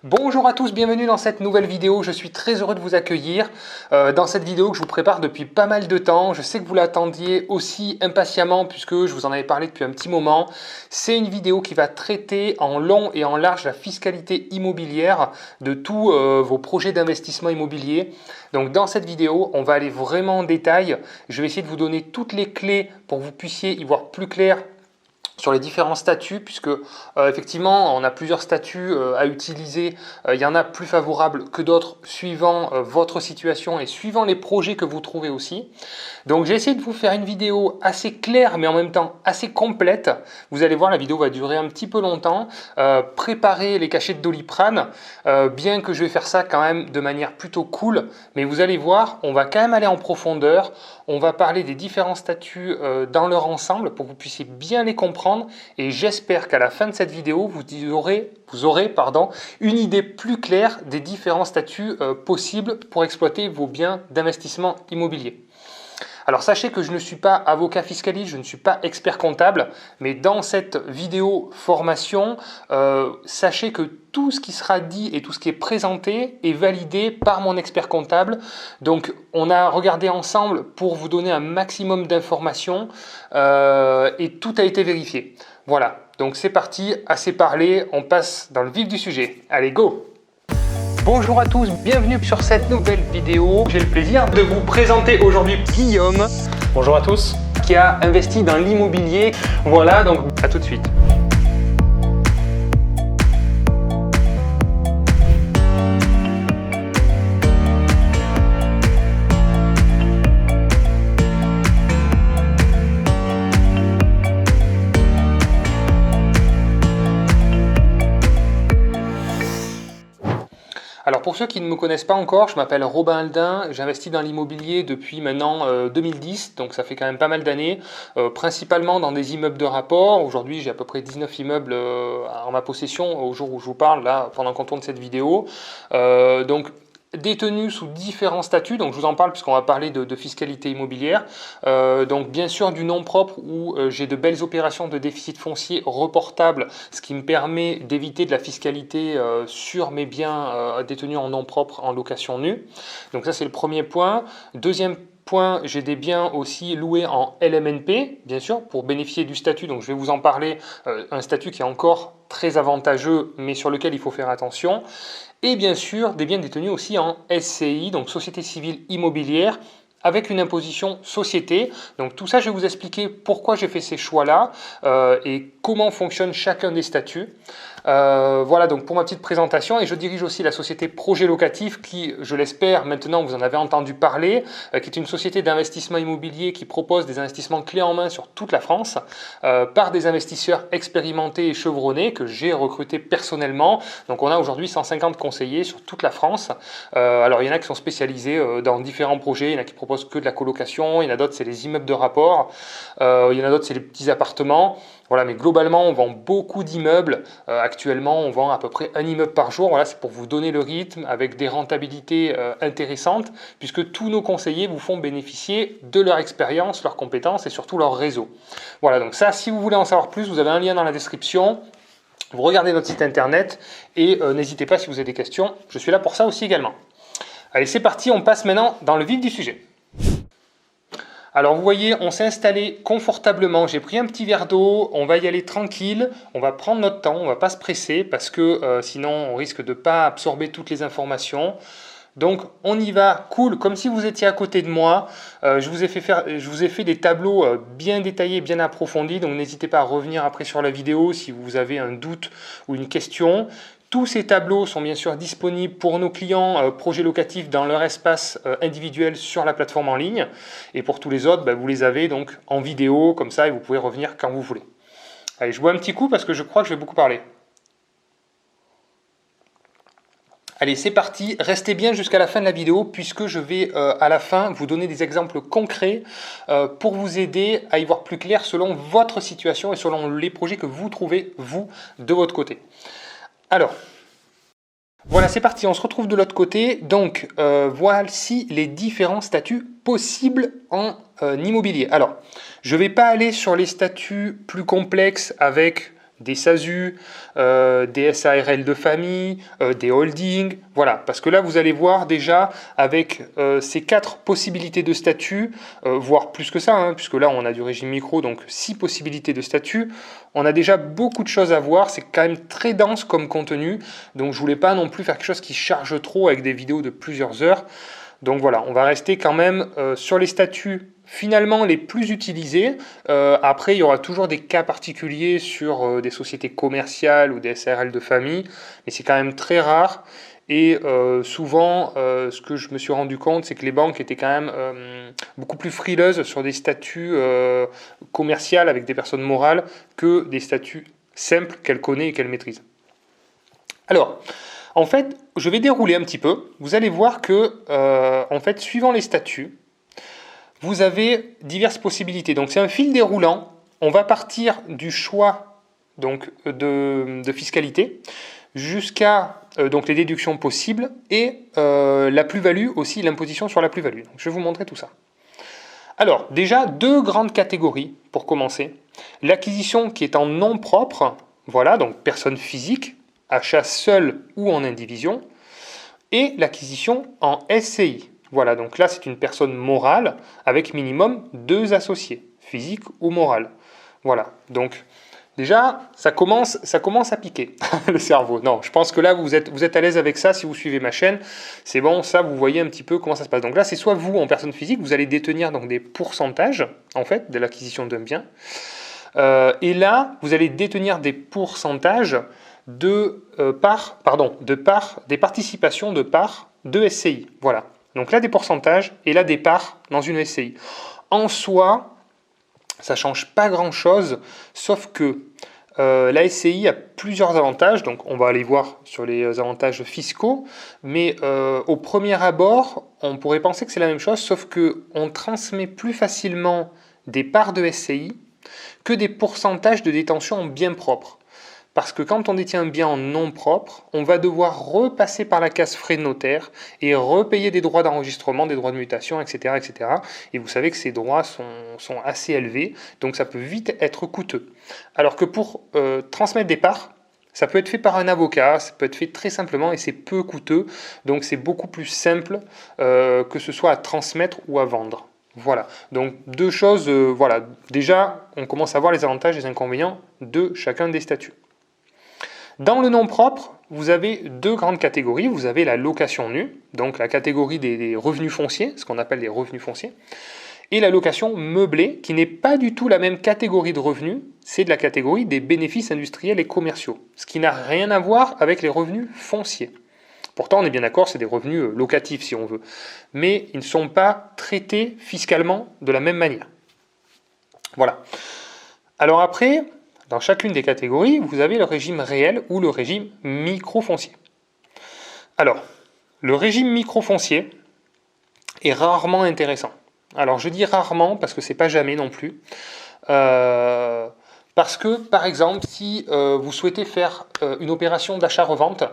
Bonjour à tous, bienvenue dans cette nouvelle vidéo. Je suis très heureux de vous accueillir dans cette vidéo que je vous prépare depuis pas mal de temps. Je sais que vous l'attendiez aussi impatiemment puisque je vous en avais parlé depuis un petit moment. C'est une vidéo qui va traiter en long et en large la fiscalité immobilière de tous vos projets d'investissement immobilier. Donc dans cette vidéo, on va aller vraiment en détail. Je vais essayer de vous donner toutes les clés pour que vous puissiez y voir plus clair sur les différents statuts, puisque effectivement on a plusieurs statuts à utiliser. Il y en a plus favorables que d'autres suivant votre situation et suivant les projets que vous trouvez aussi. Donc j'ai essayé de vous faire une vidéo assez claire mais en même temps assez complète. Vous allez voir, la vidéo va durer un petit peu longtemps. Préparez les cachets de Doliprane, bien que je vais faire ça quand même de manière plutôt cool, mais vous allez voir, on va quand même aller en profondeur. On va parler des différents statuts dans leur ensemble pour que vous puissiez bien les comprendre, et j'espère qu'à la fin de cette vidéo, vous aurez une idée plus claire des différents statuts possibles pour exploiter vos biens d'investissement immobilier. Alors sachez que je ne suis pas avocat fiscaliste, je ne suis pas expert comptable, mais dans cette vidéo formation, sachez que tout ce qui sera dit et tout ce qui est présenté est validé par mon expert comptable. Donc on a regardé ensemble pour vous donner un maximum d'informations et tout a été vérifié. Voilà, donc c'est parti, assez parlé, on passe dans le vif du sujet. Allez, go! Bonjour à tous, bienvenue sur cette nouvelle vidéo. J'ai le plaisir de vous présenter aujourd'hui Guillaume. Bonjour à tous. Qui a investi dans l'immobilier. Voilà, donc à tout de suite. Alors pour ceux qui ne me connaissent pas encore, je m'appelle Robin Aldin, j'investis dans l'immobilier depuis maintenant 2010, donc ça fait quand même pas mal d'années, principalement dans des immeubles de rapport. Aujourd'hui j'ai à peu près 19 immeubles en ma possession au jour où je vous parle, là, pendant qu'on tourne cette vidéo. Donc détenus sous différents statuts, donc je vous en parle puisqu'on va parler de fiscalité immobilière. Donc bien sûr du nom propre où j'ai de belles opérations de déficit foncier reportables, ce qui me permet d'éviter de la fiscalité sur mes biens détenus en nom propre en location nue. Donc ça c'est le premier point. Deuxième point, j'ai des biens aussi loués en LMNP, bien sûr, pour bénéficier du statut, donc je vais vous en parler, un statut qui est encore très avantageux, mais sur lequel il faut faire attention. Et bien sûr, des biens détenus aussi en SCI, donc Société Civile Immobilière, avec une imposition société. Donc tout ça, je vais vous expliquer pourquoi j'ai fait ces choix-là et comment fonctionne chacun des statuts. Voilà donc pour ma petite présentation, et je dirige aussi la société Projet Locatif qui, je l'espère, maintenant vous en avez entendu parler, qui est une société d'investissement immobilier qui propose des investissements clés en main sur toute la France par des investisseurs expérimentés et chevronnés que j'ai recrutés personnellement. Donc on a aujourd'hui 150 conseillers sur toute la France. Alors il y en a qui sont spécialisés dans différents projets, il y en a qui proposent que de la colocation, il y en a d'autres c'est les immeubles de rapport, il y en a d'autres c'est les petits appartements. Voilà, mais globalement, on vend beaucoup d'immeubles. Actuellement, on vend à peu près un immeuble par jour. Voilà, c'est pour vous donner le rythme avec des rentabilités intéressantes, puisque tous nos conseillers vous font bénéficier de leur expérience, leurs compétences et surtout leur réseau. Voilà, donc ça, si vous voulez en savoir plus, vous avez un lien dans la description. Vous regardez notre site internet et n'hésitez pas si vous avez des questions. Je suis là pour ça aussi également. Allez, c'est parti, on passe maintenant dans le vif du sujet. Alors vous voyez, on s'est installé confortablement, j'ai pris un petit verre d'eau, on va y aller tranquille, on va prendre notre temps, on ne va pas se presser parce que sinon on risque de ne pas absorber toutes les informations. Donc on y va cool, comme si vous étiez à côté de moi. Je vous ai fait des tableaux bien détaillés, bien approfondis, donc n'hésitez pas à revenir après sur la vidéo si vous avez un doute ou une question. Tous ces tableaux sont bien sûr disponibles pour nos clients projets locatifs dans leur espace individuel sur la plateforme en ligne. Et pour tous les autres, vous les avez donc en vidéo, comme ça, et vous pouvez revenir quand vous voulez. Allez, je bois un petit coup parce que je crois que je vais beaucoup parler. Allez, c'est parti, restez bien jusqu'à la fin de la vidéo puisque je vais à la fin vous donner des exemples concrets pour vous aider à y voir plus clair selon votre situation et selon les projets que vous trouvez, vous, de votre côté. Alors, voilà, c'est parti, on se retrouve de l'autre côté. Donc, voici les différents statuts possibles en immobilier. Alors, je ne vais pas aller sur les statuts plus complexes avec des SASU, des SARL de famille, des holdings, voilà, parce que là vous allez voir déjà avec ces 4 possibilités de statut, voire plus que ça, hein, puisque là on a du régime micro, donc 6 possibilités de statut, on a déjà beaucoup de choses à voir, c'est quand même très dense comme contenu, donc je voulais pas non plus faire quelque chose qui charge trop avec des vidéos de plusieurs heures. Donc voilà, on va rester quand même sur les statuts finalement les plus utilisés. Après, il y aura toujours des cas particuliers sur des sociétés commerciales ou des SARL de famille, mais c'est quand même très rare. Et souvent, ce que je me suis rendu compte, c'est que les banques étaient quand même beaucoup plus frileuses sur des statuts commerciaux avec des personnes morales que des statuts simples qu'elles connaissent et qu'elles maîtrisent. Alors, en fait, je vais dérouler un petit peu. Vous allez voir que, en fait, suivant les statuts, vous avez diverses possibilités. Donc, c'est un fil déroulant. On va partir du choix donc, de fiscalité jusqu'à donc les déductions possibles et la plus-value aussi, l'imposition sur la plus-value. Donc, je vais vous montrer tout ça. Alors, déjà, 2 grandes catégories pour commencer. L'acquisition qui est en nom propre, voilà, donc personne physique, achat seul ou en indivision, et l'acquisition en SCI. Voilà, donc là c'est une personne morale avec minimum 2 associés, physique ou moral. Voilà, donc déjà ça commence à piquer le cerveau. Non, je pense que là vous êtes à l'aise avec ça si vous suivez ma chaîne. C'est bon, ça vous voyez un petit peu comment ça se passe. Donc là c'est soit vous en personne physique, vous allez détenir donc des pourcentages en fait de l'acquisition d'un bien. Et là vous allez détenir des pourcentages des participations de parts de SCI. Voilà. Donc là, des pourcentages et là, des parts dans une SCI. En soi, ça ne change pas grand-chose, sauf que la SCI a plusieurs avantages. Donc on va aller voir sur les avantages fiscaux, mais au premier abord, on pourrait penser que c'est la même chose, sauf qu'on transmet plus facilement des parts de SCI que des pourcentages de détention en biens propres. Parce que quand on détient un bien en nom propre, on va devoir repasser par la case frais de notaire et repayer des droits d'enregistrement, des droits de mutation, etc., etc. Et vous savez que ces droits sont assez élevés, donc ça peut vite être coûteux. Alors que pour transmettre des parts, ça peut être fait par un avocat, ça peut être fait très simplement et c'est peu coûteux, donc c'est beaucoup plus simple que ce soit à transmettre ou à vendre. Voilà, donc 2 choses, voilà. Déjà, on commence à voir les avantages et les inconvénients de chacun des statuts. Dans le nom propre, vous avez 2 grandes catégories. Vous avez la location nue, donc la catégorie des revenus fonciers, ce qu'on appelle les revenus fonciers, et la location meublée, qui n'est pas du tout la même catégorie de revenus, c'est de la catégorie des bénéfices industriels et commerciaux, ce qui n'a rien à voir avec les revenus fonciers. Pourtant, on est bien d'accord, c'est des revenus locatifs si on veut, mais ils ne sont pas traités fiscalement de la même manière. Voilà. Alors après, dans chacune des catégories, vous avez le régime réel ou le régime microfoncier. Alors, le régime microfoncier est rarement intéressant. Alors, je dis rarement parce que c'est pas jamais non plus. Parce que, par exemple, si vous souhaitez faire une opération d'achat-revente,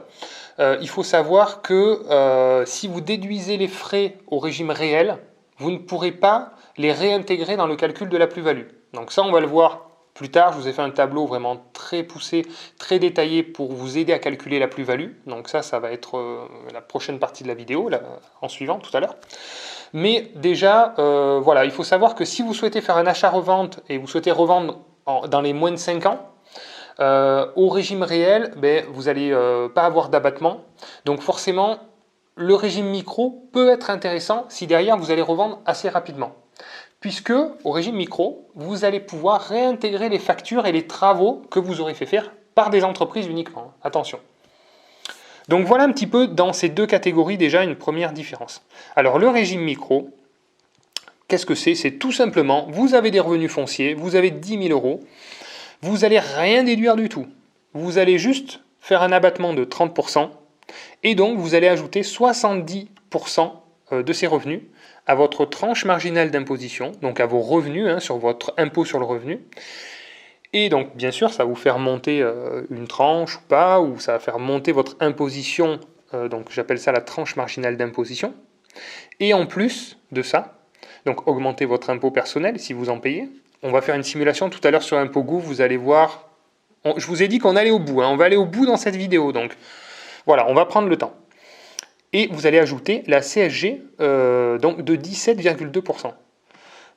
il faut savoir que si vous déduisez les frais au régime réel, vous ne pourrez pas les réintégrer dans le calcul de la plus-value. Donc ça, on va le voir plus tard. Je vous ai fait un tableau vraiment très poussé, très détaillé pour vous aider à calculer la plus-value. Donc ça va être la prochaine partie de la vidéo, là, en suivant tout à l'heure. Mais déjà, voilà, il faut savoir que si vous souhaitez faire un achat-revente et vous souhaitez revendre dans les moins de 5 ans, au régime réel, vous n'allez pas avoir d'abattement. Donc forcément, le régime micro peut être intéressant si derrière vous allez revendre assez rapidement. Puisque au régime micro, vous allez pouvoir réintégrer les factures et les travaux que vous aurez fait faire par des entreprises uniquement. Attention. Donc voilà un petit peu dans ces 2 catégories déjà une première différence. Alors le régime micro, qu'est-ce que c'est? C'est tout simplement, vous avez des revenus fonciers, vous avez 10 000 euros, vous n'allez rien déduire du tout. Vous allez juste faire un abattement de 30% et donc vous allez ajouter 70% de ces revenus à votre tranche marginale d'imposition, donc à vos revenus, sur votre impôt sur le revenu. Et donc, bien sûr, ça va vous faire monter une tranche ou pas, ou ça va faire monter votre imposition, donc j'appelle ça la tranche marginale d'imposition. Et en plus de ça, donc augmenter votre impôt personnel si vous en payez. On va faire une simulation tout à l'heure sur Impôt Gouv, vous allez voir, Je vous ai dit qu'on allait au bout, hein. On va aller au bout dans cette vidéo, donc voilà, on va prendre le temps. Et vous allez ajouter la CSG donc de 17,2%.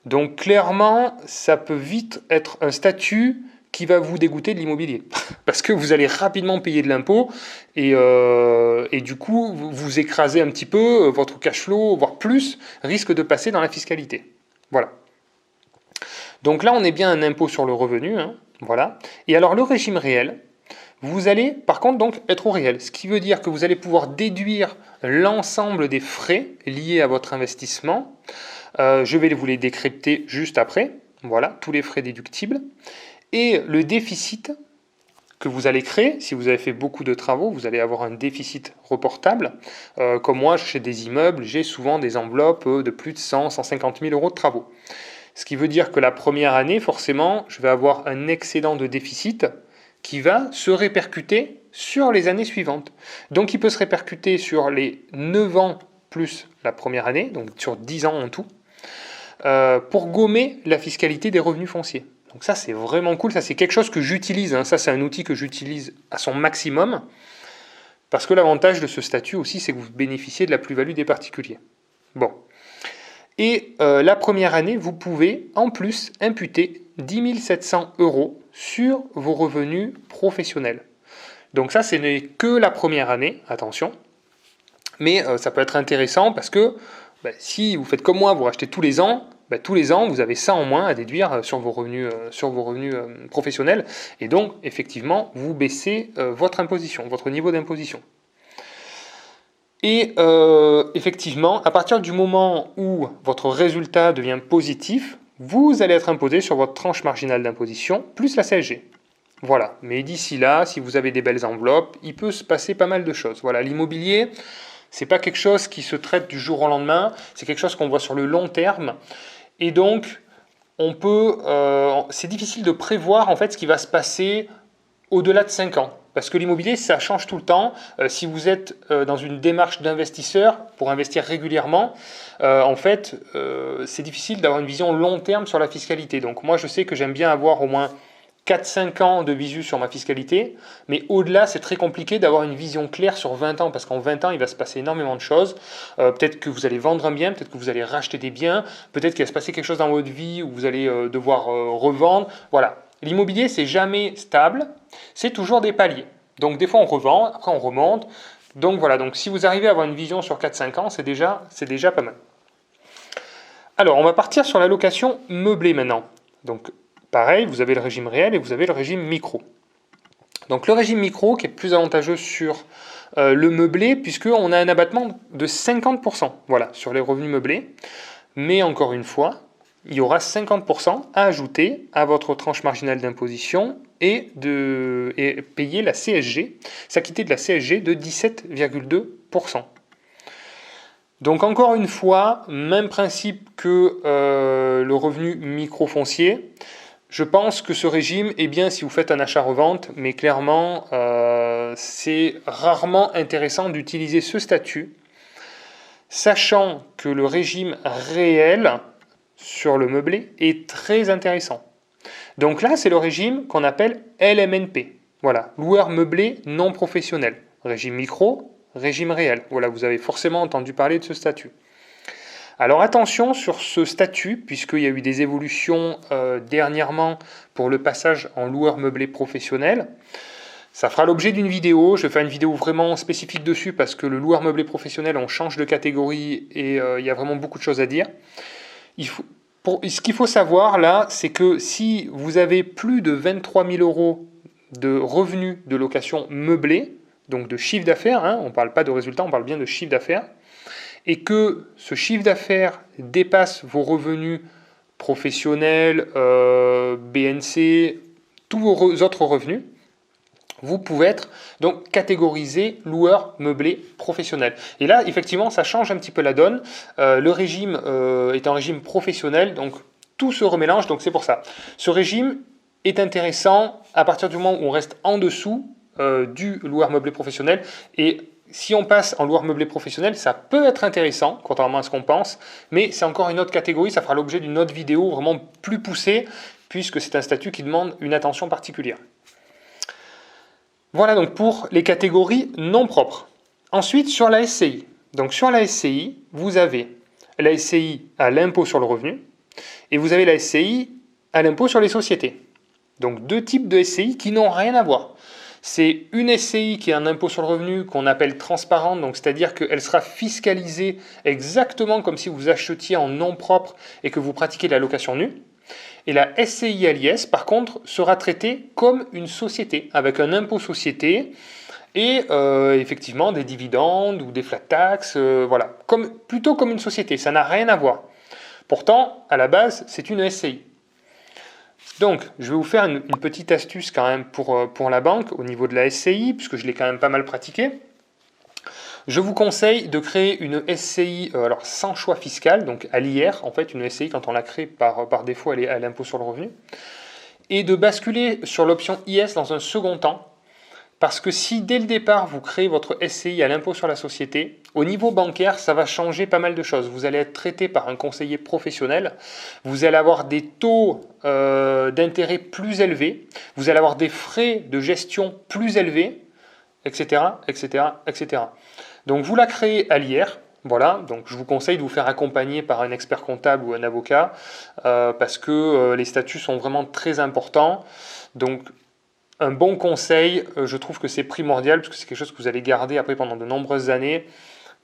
Donc clairement, ça peut vite être un statut qui va vous dégoûter de l'immobilier. Parce que vous allez rapidement payer de l'impôt et du coup, vous écrasez un petit peu, votre cash flow, voire plus, risque de passer dans la fiscalité. Voilà. Donc là, on est bien un impôt sur le revenu. Hein, voilà. Et alors, le régime réel, vous allez par contre donc être au réel. Ce qui veut dire que vous allez pouvoir déduire l'ensemble des frais liés à votre investissement. Je vais vous les décrypter juste après. Voilà, tous les frais déductibles. Et le déficit que vous allez créer, si vous avez fait beaucoup de travaux, vous allez avoir un déficit reportable. Comme moi, chez des immeubles, j'ai souvent des enveloppes de plus de 100, 150 000 euros de travaux. Ce qui veut dire que la première année, forcément, je vais avoir un excédent de déficit qui va se répercuter sur les années suivantes. Donc il peut se répercuter sur les 9 ans plus la première année, donc sur 10 ans en tout, pour gommer la fiscalité des revenus fonciers. Donc ça, c'est vraiment cool. Ça, c'est quelque chose que j'utilise. Hein. Ça, c'est un outil que j'utilise à son maximum. Parce que l'avantage de ce statut aussi, c'est que vous bénéficiez de la plus-value des particuliers. Bon. Et la première année, vous pouvez en plus imputer 10 700 euros sur vos revenus professionnels. Donc ça, ce n'est que la première année, attention. Mais ça peut être intéressant parce que si vous faites comme moi, vous rachetez tous les ans, tous les ans, vous avez ça en moins à déduire sur vos revenus professionnels. Et donc, effectivement, vous baissez votre imposition, votre niveau d'imposition. Et effectivement, à partir du moment où votre résultat devient positif, vous allez être imposé sur votre tranche marginale d'imposition plus la CSG. Voilà. Mais d'ici là, si vous avez des belles enveloppes, il peut se passer pas mal de choses. Voilà, l'immobilier, c'est pas quelque chose qui se traite du jour au lendemain, c'est quelque chose qu'on voit sur le long terme. Et donc, c'est difficile de prévoir en fait ce qui va se passer au-delà de 5 ans. Parce que l'immobilier, ça change tout le temps. Si vous êtes dans une démarche d'investisseur pour investir régulièrement, en fait, c'est difficile d'avoir une vision long terme sur la fiscalité. Donc moi, je sais que j'aime bien avoir au moins 4-5 ans de visu sur ma fiscalité, mais au-delà, c'est très compliqué d'avoir une vision claire sur 20 ans, parce qu'en 20 ans, il va se passer énormément de choses. Peut-être que vous allez vendre un bien, peut-être que vous allez racheter des biens, peut-être qu'il va se passer quelque chose dans votre vie où vous allez devoir revendre. Voilà. L'immobilier, c'est jamais stable, c'est toujours des paliers. Donc des fois, on revend, après on remonte. Donc voilà, donc si vous arrivez à avoir une vision sur 4-5 ans, c'est déjà pas mal. Alors, on va partir sur la location meublée maintenant. Donc, pareil, vous avez le régime réel et vous avez le régime micro. Donc le régime micro qui est plus avantageux sur le meublé puisqu'on a un abattement de 50% voilà, sur les revenus meublés. Mais encore une fois, il y aura 50% à ajouter à votre tranche marginale d'imposition et payer la CSG, s'acquitter de la CSG de 17,2%. Donc encore une fois, même principe que le revenu micro-foncier. Je pense que ce régime est bien si vous faites un achat-revente, mais clairement, c'est rarement intéressant d'utiliser ce statut, sachant que le régime réel sur le meublé est très intéressant. Donc là, c'est le régime qu'on appelle LMNP. Voilà, loueur meublé non professionnel. Régime micro, régime réel. Voilà, vous avez forcément entendu parler de ce statut. Alors attention sur ce statut, puisqu'il y a eu des évolutions dernièrement pour le passage en loueur meublé professionnel. Ça fera l'objet d'une vidéo, je vais faire une vidéo vraiment spécifique dessus parce que le loueur meublé professionnel, on change de catégorie et il y a vraiment beaucoup de choses à dire. Ce qu'il faut savoir là, c'est que si vous avez plus de 23 000 euros de revenus de location meublée, donc de chiffre d'affaires, hein, on ne parle pas de résultats, on parle bien de chiffre d'affaires, et que ce chiffre d'affaires dépasse vos revenus professionnels, BNC, tous vos autres revenus, vous pouvez être donc catégorisé loueur meublé professionnel. Et là, effectivement, ça change un petit peu la donne. Le régime est un régime professionnel, donc tout se remélange, donc c'est pour ça. Ce régime est intéressant à partir du moment où on reste en dessous du loueur meublé professionnel. Et si on passe en loueur meublé professionnel, ça peut être intéressant, contrairement à ce qu'on pense, mais c'est encore une autre catégorie, ça fera l'objet d'une autre vidéo vraiment plus poussée, puisque c'est un statut qui demande une attention particulière. Voilà donc pour les catégories non propres. Ensuite, sur la SCI. Donc sur la SCI, vous avez la SCI à l'impôt sur le revenu et vous avez la SCI à l'impôt sur les sociétés. Donc deux types de SCI qui n'ont rien à voir. C'est une SCI qui est un impôt sur le revenu qu'on appelle transparente, donc c'est-à-dire qu'elle sera fiscalisée exactement comme si vous achetiez en nom propre et que vous pratiquiez de la location nue. Et la SCI à l'IS, par contre, sera traitée comme une société, avec un impôt société et effectivement des dividendes ou des flat tax, voilà, plutôt comme une société, ça n'a rien à voir. Pourtant, à la base, c'est une SCI. Donc, je vais vous faire une petite astuce quand même pour la banque au niveau de la SCI, puisque je l'ai quand même pas mal pratiqué. Je vous conseille de créer une SCI alors sans choix fiscal, donc à l'IR. En fait, une SCI, quand on la crée par défaut, elle est à l'impôt sur le revenu. Et de basculer sur l'option IS dans un second temps. Parce que si dès le départ, vous créez votre SCI à l'impôt sur la société, au niveau bancaire, ça va changer pas mal de choses. Vous allez être traité par un conseiller professionnel, vous allez avoir des taux d'intérêt plus élevés, vous allez avoir des frais de gestion plus élevés, etc., etc., etc. Donc vous la créez à l'IR, voilà, donc je vous conseille de vous faire accompagner par un expert comptable ou un avocat, parce que les statuts sont vraiment très importants. Donc un bon conseil, je trouve que c'est primordial, parce que c'est quelque chose que vous allez garder après pendant de nombreuses années,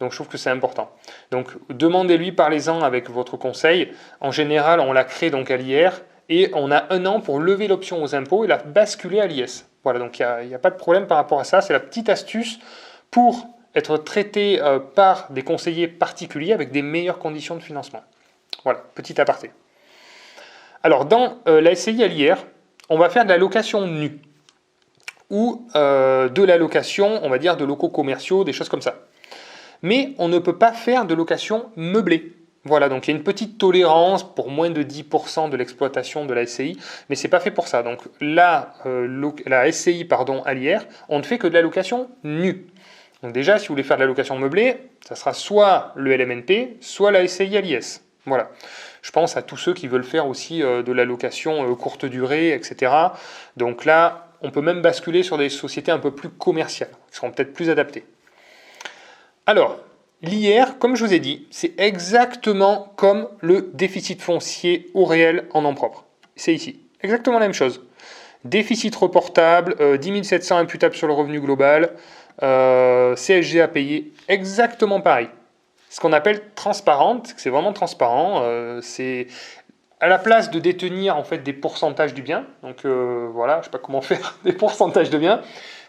donc je trouve que c'est important. Donc demandez-lui, parlez-en avec votre conseil. En général, on la crée donc à l'IR, et on a 1 an pour lever l'option aux impôts et la basculer à l'IS. Voilà, donc il n'y a pas de problème par rapport à ça, c'est la petite astuce pour être traité par des conseillers particuliers avec des meilleures conditions de financement. Voilà, petit aparté. Alors dans la SCI à l'IR, on va faire de la location nue ou de la location, on va dire, de locaux commerciaux, des choses comme ça. Mais on ne peut pas faire de location meublée. Voilà, donc il y a une petite tolérance pour moins de 10% de l'exploitation de la SCI, mais c'est pas fait pour ça. Donc là, la SCI à l'IR, on ne fait que de la location nue. Donc déjà, si vous voulez faire de la location meublée, ça sera soit le LMNP, soit la SCI à l'IS. Voilà. Je pense à tous ceux qui veulent faire aussi de la location courte durée, etc. Donc là, on peut même basculer sur des sociétés un peu plus commerciales, qui seront peut-être plus adaptées. Alors, l'IR, comme je vous ai dit, c'est exactement comme le déficit foncier au réel en nom propre. C'est ici, exactement la même chose. Déficit reportable, 10 700 imputable sur le revenu global, CSG à payer, exactement pareil. Ce qu'on appelle transparente, c'est vraiment transparent, c'est à la place de détenir en fait des pourcentages du bien, donc voilà, je ne sais pas comment faire des pourcentages de biens,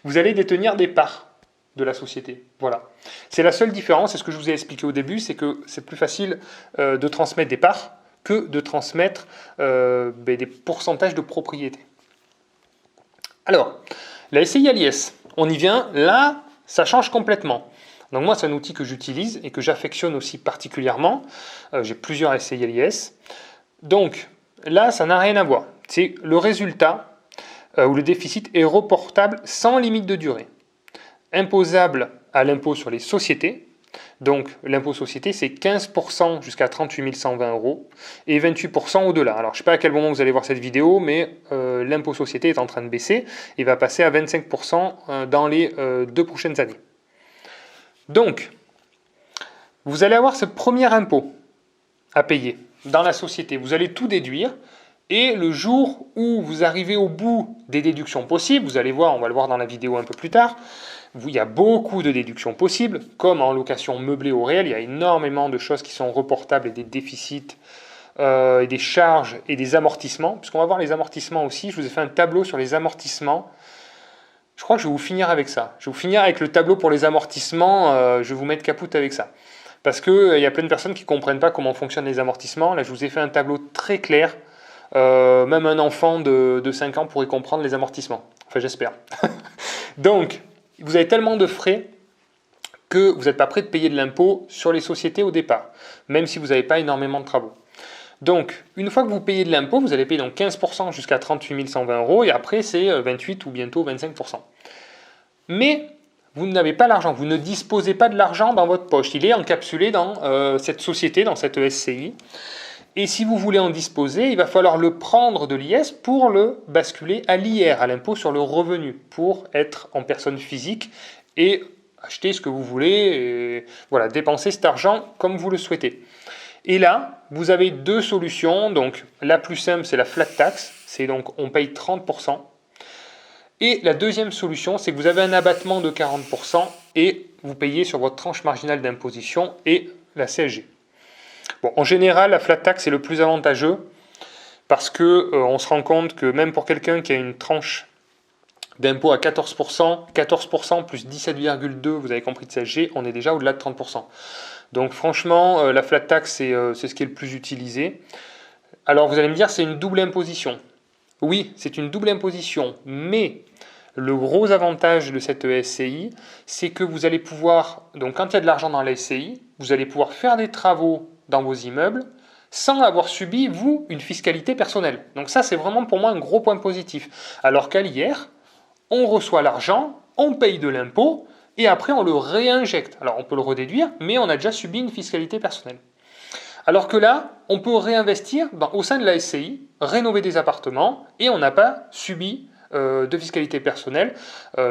vous allez détenir des parts de la société. Voilà. C'est la seule différence, et ce que je vous ai expliqué au début, c'est que c'est plus facile de transmettre des parts que de transmettre des pourcentages de propriété. Alors, la SCI à l'IS, on y vient, là, ça change complètement. Donc moi, c'est un outil que j'utilise et que j'affectionne aussi particulièrement. J'ai plusieurs SCI à l'IS. Donc là, ça n'a rien à voir. C'est le résultat où le déficit est reportable sans limite de durée. Imposable à l'impôt sur les sociétés. Donc l'impôt société, c'est 15% jusqu'à 38 120 € et 28% au-delà. Alors je ne sais pas à quel moment vous allez voir cette vidéo, mais l'impôt société est en train de baisser. Il va passer à 25% dans les 2 prochaines années. Donc, vous allez avoir ce premier impôt à payer dans la société. Vous allez tout déduire. Et le jour où vous arrivez au bout des déductions possibles, vous allez voir, on va le voir dans la vidéo un peu plus tard, il y a beaucoup de déductions possibles, comme en location meublée au réel, il y a énormément de choses qui sont reportables et des déficits, et des charges et des amortissements, puisqu'on va voir les amortissements aussi. Je vous ai fait un tableau sur les amortissements. Je crois que je vais vous finir avec ça. Je vais vous finir avec le tableau pour les amortissements, je vais vous mettre capoute avec ça. Parce qu'il y a plein de personnes qui ne comprennent pas comment fonctionnent les amortissements. Là, je vous ai fait un tableau très clair. Même un enfant de 5 ans pourrait comprendre les amortissements. Enfin, j'espère. Donc, vous avez tellement de frais que vous n'êtes pas prêt de payer de l'impôt sur les sociétés au départ, même si vous n'avez pas énormément de travaux. Donc, une fois que vous payez de l'impôt, vous allez payer donc 15% jusqu'à 38 120 € et après c'est 28 ou bientôt 25%. Mais vous n'avez pas l'argent, vous ne disposez pas de l'argent dans votre poche. Il est encapsulé dans cette société, dans cette SCI. Et si vous voulez en disposer, il va falloir le prendre de l'IS pour le basculer à l'IR, à l'impôt sur le revenu, pour être en personne physique et acheter ce que vous voulez, et voilà, dépenser cet argent comme vous le souhaitez. Et là, vous avez deux solutions. Donc la plus simple, c'est la flat tax, c'est donc on paye 30%. Et la deuxième solution, c'est que vous avez un abattement de 40% et vous payez sur votre tranche marginale d'imposition et la CSG. Bon, en général, la flat tax est le plus avantageux parce que on se rend compte que même pour quelqu'un qui a une tranche d'impôt à 14%, 14% plus 17,2%, vous avez compris, de CSG, on est déjà au-delà de 30%. Donc franchement, la flat tax, c'est ce qui est le plus utilisé. Alors vous allez me dire, c'est une double imposition. Oui, c'est une double imposition, mais le gros avantage de cette SCI, c'est que vous allez pouvoir, donc quand il y a de l'argent dans la SCI, vous allez pouvoir faire des travaux dans vos immeubles sans avoir subi, vous, une fiscalité personnelle. Donc ça, c'est vraiment pour moi un gros point positif. Alors qu'à l'IR, on reçoit l'argent, on paye de l'impôt, et après on le réinjecte. Alors on peut le redéduire, mais on a déjà subi une fiscalité personnelle. Alors que là, on peut réinvestir au sein de la SCI, rénover des appartements, et on n'a pas subi de fiscalité personnelle.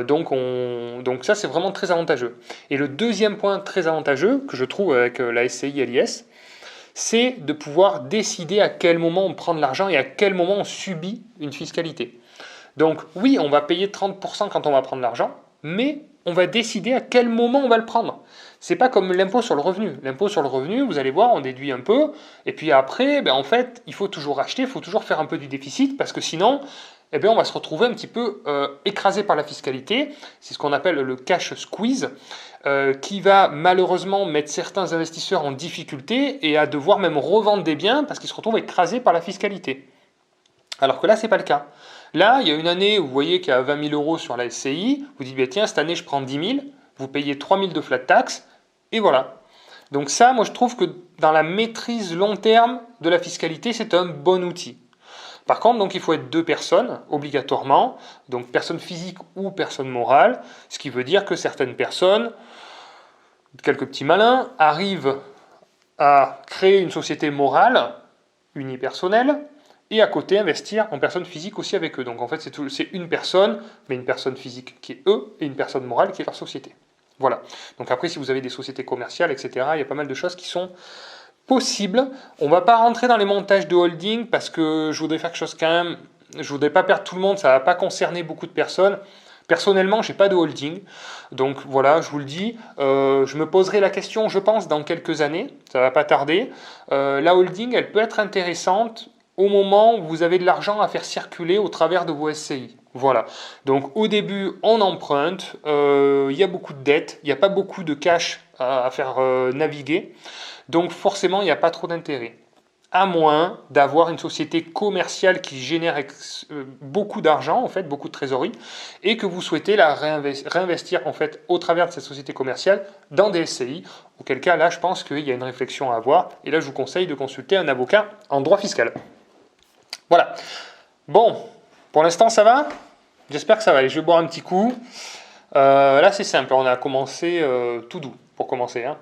Donc ça, c'est vraiment très avantageux. Et le deuxième point très avantageux, que je trouve avec la SCI et l'IS, c'est de pouvoir décider à quel moment on prend de l'argent et à quel moment on subit une fiscalité. Donc oui, on va payer 30% quand on va prendre l'argent, mais on va décider à quel moment on va le prendre. C'est pas comme l'impôt sur le revenu. L'impôt sur le revenu, vous allez voir, on déduit un peu, et puis après, en fait, il faut toujours acheter, il faut toujours faire un peu du déficit, parce que sinon, on va se retrouver un petit peu écrasé par la fiscalité. C'est ce qu'on appelle le cash squeeze, qui va malheureusement mettre certains investisseurs en difficulté et à devoir même revendre des biens parce qu'ils se retrouvent écrasés par la fiscalité. Alors que là, c'est pas le cas. Là, il y a une année où vous voyez qu'il y a 20 000 euros sur la SCI, vous dites, tiens, cette année, je prends 10 000, vous payez 3 000 de flat tax, et voilà. Donc ça, moi, je trouve que dans la maîtrise long terme de la fiscalité, c'est un bon outil. Par contre, donc, il faut être deux personnes, obligatoirement, donc personne physique ou personne morale, ce qui veut dire que certaines personnes, quelques petits malins, arrivent à créer une société morale, unipersonnelle, et à côté investir en personne physique aussi avec eux. Donc en fait, c'est une personne, mais une personne physique qui est eux, et une personne morale qui est leur société. Voilà. Donc après, si vous avez des sociétés commerciales, etc., il y a pas mal de choses qui sont possibles. On ne va pas rentrer dans les montages de holding, parce que je voudrais faire quelque chose quand même, je voudrais pas perdre tout le monde, ça ne va pas concerner beaucoup de personnes. Personnellement, je n'ai pas de holding, donc voilà, je vous le dis, je me poserai la question, je pense, dans quelques années, ça ne va pas tarder. La holding, elle peut être intéressante au moment où vous avez de l'argent à faire circuler au travers de vos SCI. Voilà. Donc au début, on emprunte, il y a beaucoup de dettes, il n'y a pas beaucoup de cash à faire naviguer, donc forcément, il n'y a pas trop d'intérêt. À moins d'avoir une société commerciale qui génère beaucoup d'argent, en fait, beaucoup de trésorerie, et que vous souhaitez la réinvestir en fait, au travers de cette société commerciale dans des SCI, auquel cas, là, je pense qu'il y a une réflexion à avoir, et là, je vous conseille de consulter un avocat en droit fiscal. Voilà. Bon, pour l'instant, ça va ? J'espère que ça va. Allez, je vais boire un petit coup. Là, c'est simple. On a commencé tout doux, pour commencer. Hein.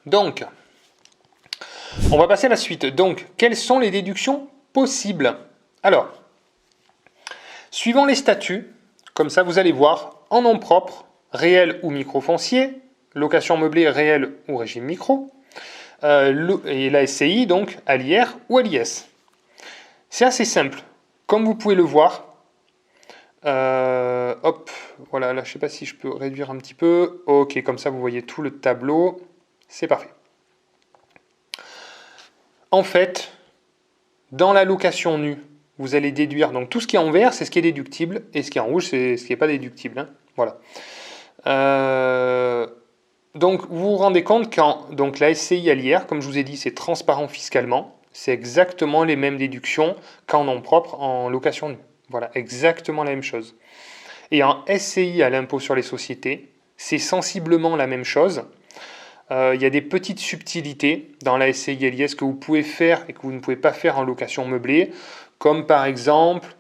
Donc, on va passer à la suite. Donc, quelles sont les déductions possibles ? Alors, suivant les statuts, comme ça, vous allez voir, en nom propre, réel ou micro-foncier, location meublée réelle ou régime micro, et la SCI, donc à l'IR ou à l'IS. C'est assez simple. Comme vous pouvez le voir, hop, voilà, là je ne sais pas si je peux réduire un petit peu. Ok, comme ça vous voyez tout le tableau. C'est parfait. En fait, dans la location nue, vous allez déduire, donc tout ce qui est en vert, c'est ce qui est déductible, et ce qui est en rouge, c'est ce qui n'est pas déductible. Hein. Voilà. Donc vous vous rendez compte quand donc la SCI à l'IR, comme je vous ai dit, c'est transparent fiscalement, c'est exactement les mêmes déductions qu'en nom propre en location nue. Voilà, exactement la même chose. Et en SCI à l'impôt sur les sociétés, c'est sensiblement la même chose. Il y a des petites subtilités dans la SCI à l'IS que vous pouvez faire et que vous ne pouvez pas faire en location meublée, comme par exemple,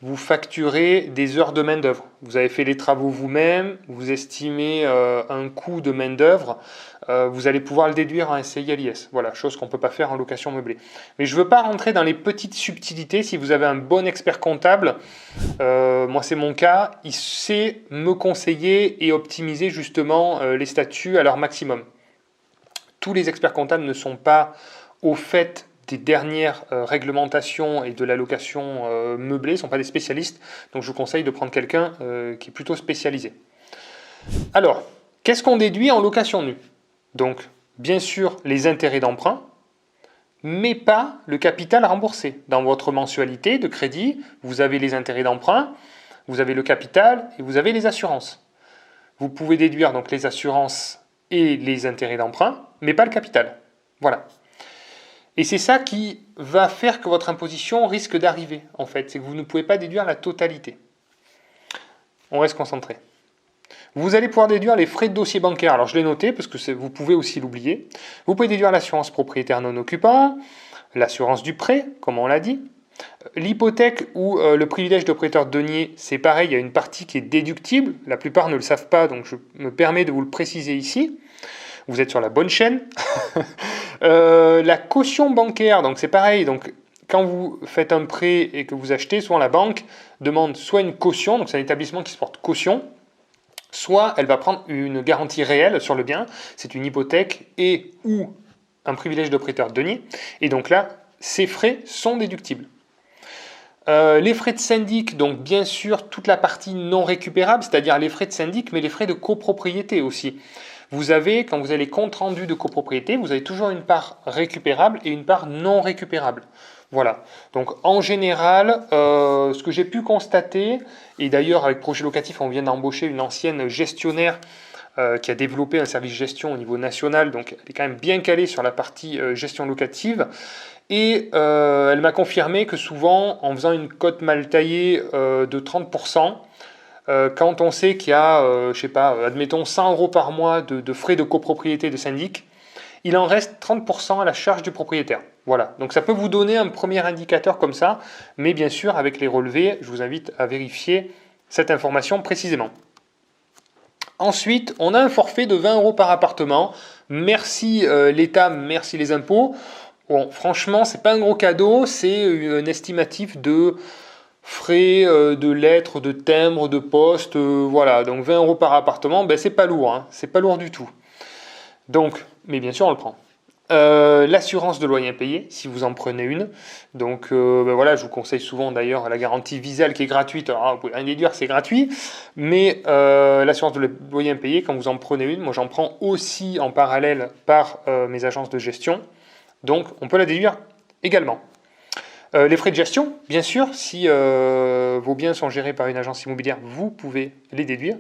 vous facturez des heures de main-d'œuvre. Vous avez fait les travaux vous-même, vous estimez un coût de main-d'œuvre, vous allez pouvoir le déduire en SCI à l'IS. Voilà, chose qu'on ne peut pas faire en location meublée. Mais je ne veux pas rentrer dans les petites subtilités. Si vous avez un bon expert comptable, moi c'est mon cas, il sait me conseiller et optimiser justement les statuts à leur maximum. Tous les experts comptables ne sont pas au fait des dernières réglementations et de la location meublée, ne sont pas des spécialistes, donc je vous conseille de prendre quelqu'un qui est plutôt spécialisé. Alors, qu'est-ce qu'on déduit en location nue? Donc, bien sûr, les intérêts d'emprunt, mais pas le capital remboursé. Dans votre mensualité de crédit, vous avez les intérêts d'emprunt, vous avez le capital et vous avez les assurances. Vous pouvez déduire donc les assurances et les intérêts d'emprunt, mais pas le capital. Voilà. Et c'est ça qui va faire que votre imposition risque d'arriver, en fait. C'est que vous ne pouvez pas déduire la totalité. On reste concentré. Vous allez pouvoir déduire les frais de dossier bancaire. Alors je l'ai noté parce que vous pouvez aussi l'oublier. Vous pouvez déduire l'assurance propriétaire non occupant, l'assurance du prêt, comme on l'a dit. L'hypothèque ou le privilège de prêteur denier, c'est pareil, il y a une partie qui est déductible. La plupart ne le savent pas, donc je me permets de vous le préciser ici. Vous êtes sur la bonne chaîne. La caution bancaire, donc c'est pareil. Donc, quand vous faites un prêt et que vous achetez, souvent la banque demande soit une caution, donc c'est un établissement qui se porte caution, soit elle va prendre une garantie réelle sur le bien, c'est une hypothèque et ou un privilège de prêteur denier. Et donc là, ces frais sont déductibles. Les frais de syndic, donc bien sûr toute la partie non récupérable, c'est-à-dire les frais de syndic, mais les frais de copropriété aussi. Vous avez, quand vous avez les comptes rendus de copropriété, vous avez toujours une part récupérable et une part non récupérable. Voilà. Donc en général, ce que j'ai pu constater, et d'ailleurs avec Projet Locatif, on vient d'embaucher une ancienne gestionnaire qui a développé un service gestion au niveau national, donc elle est quand même bien calée sur la partie gestion locative. Et elle m'a confirmé que souvent, en faisant une cote mal taillée de 30%, quand on sait qu'il y a, je sais pas, admettons 100 € par mois de frais de copropriété de syndic, il en reste 30% à la charge du propriétaire. Voilà, donc ça peut vous donner un premier indicateur comme ça, mais bien sûr, avec les relevés, je vous invite à vérifier cette information précisément. Ensuite, on a un forfait de 20 € par appartement. Merci l'État, merci les impôts. Bon, franchement, c'est pas un gros cadeau, c'est un estimatif de frais de lettres, de timbres, de poste, voilà. Donc 20 € par appartement, ben c'est pas lourd, hein, c'est pas lourd du tout. Donc, mais bien sûr, on le prend. L'assurance de loyer impayé, si vous en prenez une. Donc ben voilà, je vous conseille souvent d'ailleurs la garantie Visal qui est gratuite. Alors, vous pouvez rien déduire, c'est gratuit. Mais l'assurance de loyer impayé, quand vous en prenez une, moi j'en prends aussi en parallèle par mes agences de gestion. Donc on peut la déduire également. Les frais de gestion, bien sûr, si vos biens sont gérés par une agence immobilière, vous pouvez les déduire.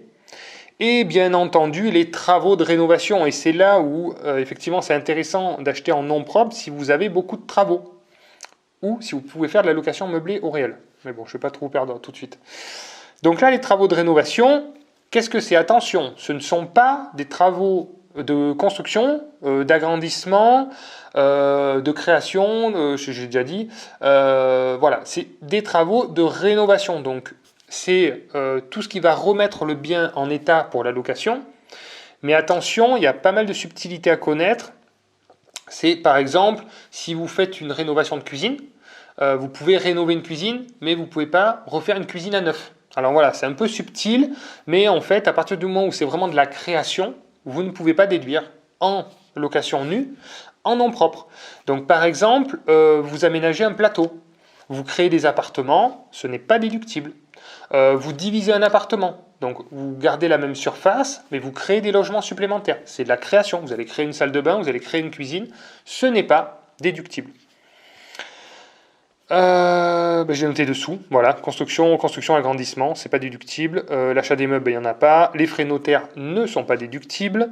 Et bien entendu, les travaux de rénovation. Et c'est là où, effectivement, c'est intéressant d'acheter en nom propre si vous avez beaucoup de travaux. Ou si vous pouvez faire de la location meublée au réel. Mais bon, je ne vais pas trop perdre tout de suite. Donc là, les travaux de rénovation, qu'est-ce que c'est? Attention, ce ne sont pas des travaux de construction, d'agrandissement, de création, j'ai déjà dit. Voilà, c'est des travaux de rénovation. Donc, c'est tout ce qui va remettre le bien en état pour la location. Mais attention, il y a pas mal de subtilités à connaître. C'est par exemple, si vous faites une rénovation de cuisine, vous pouvez rénover une cuisine, mais vous ne pouvez pas refaire une cuisine à neuf. Alors voilà, c'est un peu subtil, mais en fait, à partir du moment où c'est vraiment de la création, vous ne pouvez pas déduire en location nue, en nom propre. Donc par exemple, vous aménagez un plateau, vous créez des appartements, ce n'est pas déductible. Vous divisez un appartement, donc vous gardez la même surface, mais vous créez des logements supplémentaires. C'est de la création, vous allez créer une salle de bain, vous allez créer une cuisine, ce n'est pas déductible. J'ai noté dessous, voilà, construction, agrandissement, c'est pas déductible. L'achat des meubles, il n'y en a pas. Les frais notaires ne sont pas déductibles.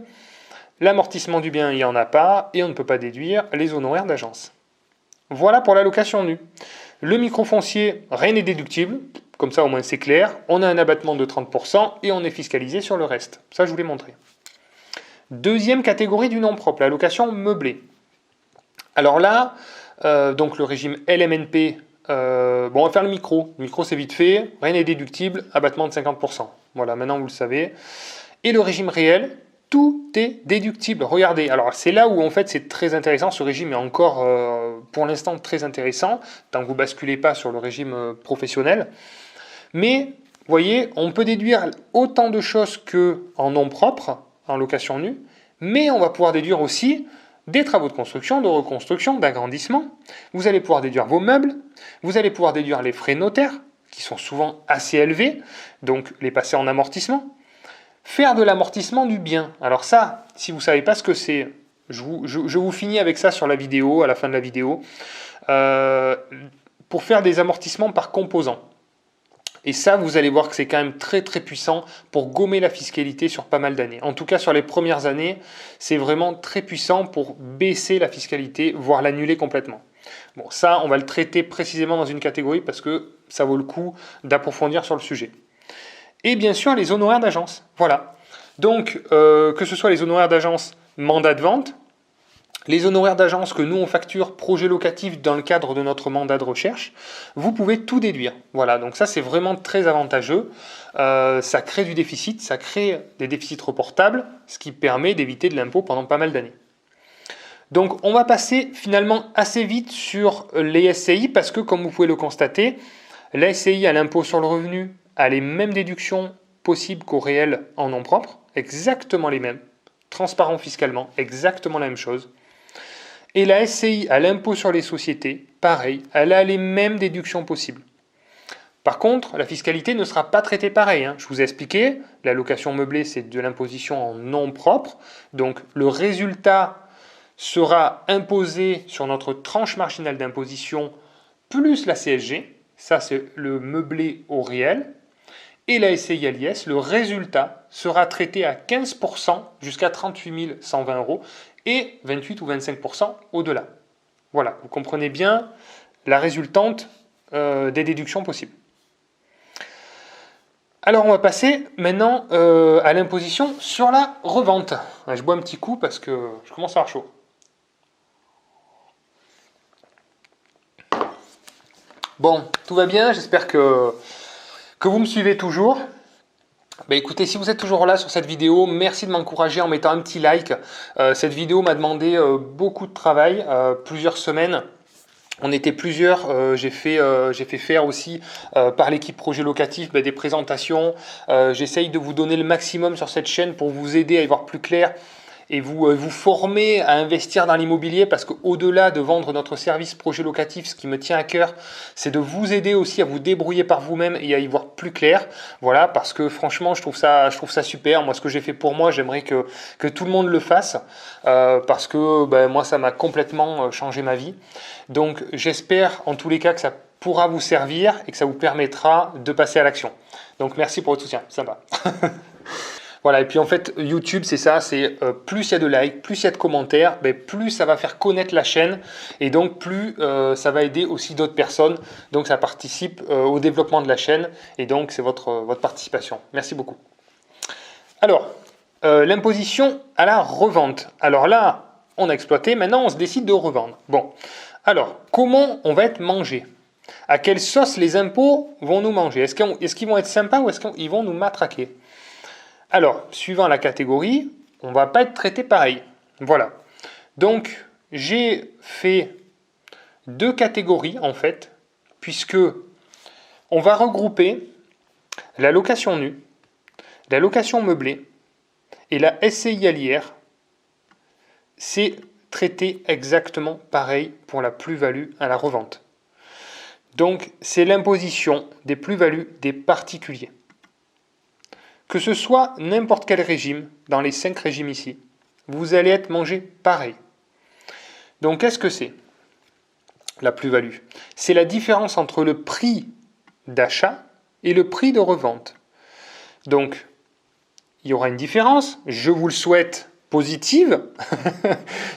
L'amortissement du bien, il n'y en a pas. Et on ne peut pas déduire les honoraires d'agence. Voilà pour la location nue. Le microfoncier, rien n'est déductible. Comme ça, au moins, c'est clair. On a un abattement de 30% et on est fiscalisé sur le reste. Ça, je vous l'ai montré. Deuxième catégorie du nom propre, la location meublée. Alors là, donc le régime LMNP bon, on va faire le micro. Le micro, c'est vite fait. Rien n'est déductible. Abattement de 50%. Voilà, maintenant vous le savez. Et le régime réel, tout est déductible. Regardez, alors c'est là où en fait c'est très intéressant. Ce régime est encore pour l'instant très intéressant, tant que vous ne basculez pas sur le régime professionnel. Mais, vous voyez, on peut déduire autant de choses qu'en nom propre, en location nue, mais on va pouvoir déduire aussi des travaux de construction, de reconstruction, d'agrandissement. Vous allez pouvoir déduire vos meubles, vous allez pouvoir déduire les frais notaires, qui sont souvent assez élevés, donc les passer en amortissement. Faire de l'amortissement du bien. Alors ça, si vous ne savez pas ce que c'est, je vous finis avec ça sur la vidéo, à la fin de la vidéo, pour faire des amortissements par composants. Et ça, vous allez voir que c'est quand même très très puissant pour gommer la fiscalité sur pas mal d'années. En tout cas, sur les premières années, c'est vraiment très puissant pour baisser la fiscalité, voire l'annuler complètement. Bon, ça, on va le traiter précisément dans une catégorie parce que ça vaut le coup d'approfondir sur le sujet. Et bien sûr, les honoraires d'agence. Voilà. Donc, que ce soit les honoraires d'agence mandat de vente, les honoraires d'agence que nous on facture projet locatif dans le cadre de notre mandat de recherche, vous pouvez tout déduire. Voilà, donc ça c'est vraiment très avantageux. Ça crée du déficit, ça crée des déficits reportables, ce qui permet d'éviter de l'impôt pendant pas mal d'années. Donc on va passer finalement assez vite sur les SCI parce que comme vous pouvez le constater, la SCI à l'impôt sur le revenu a les mêmes déductions possibles qu'au réel en nom propre, exactement les mêmes, transparent fiscalement, exactement la même chose. Et la SCI à l'impôt sur les sociétés, pareil, elle a les mêmes déductions possibles. Par contre, la fiscalité ne sera pas traitée pareil. Je vous ai expliqué, la location meublée, c'est de l'imposition en nom propre. Donc le résultat sera imposé sur notre tranche marginale d'imposition plus la CSG. Ça, c'est le meublé au réel. Et la SCI à l'IS, le résultat sera traité à 15% jusqu'à 38 120 € et 28 ou 25% au-delà. Voilà, vous comprenez bien la résultante des déductions possibles. Alors on va passer maintenant à l'imposition sur la revente. Je bois un petit coup parce que je commence à avoir chaud. Bon, tout va bien, j'espère que vous me suivez toujours. Écoutez, si vous êtes toujours là sur cette vidéo, merci de m'encourager en mettant un petit like. Cette vidéo m'a demandé beaucoup de travail, plusieurs semaines. On était plusieurs, j'ai fait faire aussi par l'équipe projet locatif des présentations. J'essaye de vous donner le maximum sur cette chaîne pour vous aider à y voir plus clair et vous former à investir dans l'immobilier parce qu'au-delà de vendre notre service projet locatif, ce qui me tient à cœur, c'est de vous aider aussi à vous débrouiller par vous-même et à y voir plus clair. Voilà, parce que franchement, je trouve ça super. Moi, ce que j'ai fait pour moi, j'aimerais que tout le monde le fasse parce que moi, ça m'a complètement changé ma vie. Donc, j'espère en tous les cas que ça pourra vous servir et que ça vous permettra de passer à l'action. Donc, merci pour votre soutien, sympa. Voilà, et puis en fait, YouTube, c'est ça, c'est plus il y a de likes, plus il y a de commentaires, plus ça va faire connaître la chaîne, et donc plus ça va aider aussi d'autres personnes, donc ça participe au développement de la chaîne, et donc c'est votre participation. Merci beaucoup. Alors, l'imposition à la revente. Alors là, on a exploité, maintenant on se décide de revendre. Bon, alors, comment on va être mangé ? À quelle sauce les impôts vont nous manger ? Est-ce qu'ils vont être sympas ou est-ce qu'ils vont nous matraquer ? Alors, suivant la catégorie, on ne va pas être traité pareil. Voilà. Donc, j'ai fait deux catégories, en fait, puisque on va regrouper la location nue, la location meublée et la SCI à l'IR. C'est traité exactement pareil pour la plus-value à la revente. Donc, c'est l'imposition des plus-values des particuliers. Que ce soit n'importe quel régime, dans les 5 régimes ici, vous allez être mangé pareil. Donc qu'est-ce que c'est la plus-value? C'est la différence entre le prix d'achat et le prix de revente. Donc, il y aura une différence, je vous le souhaite, positive,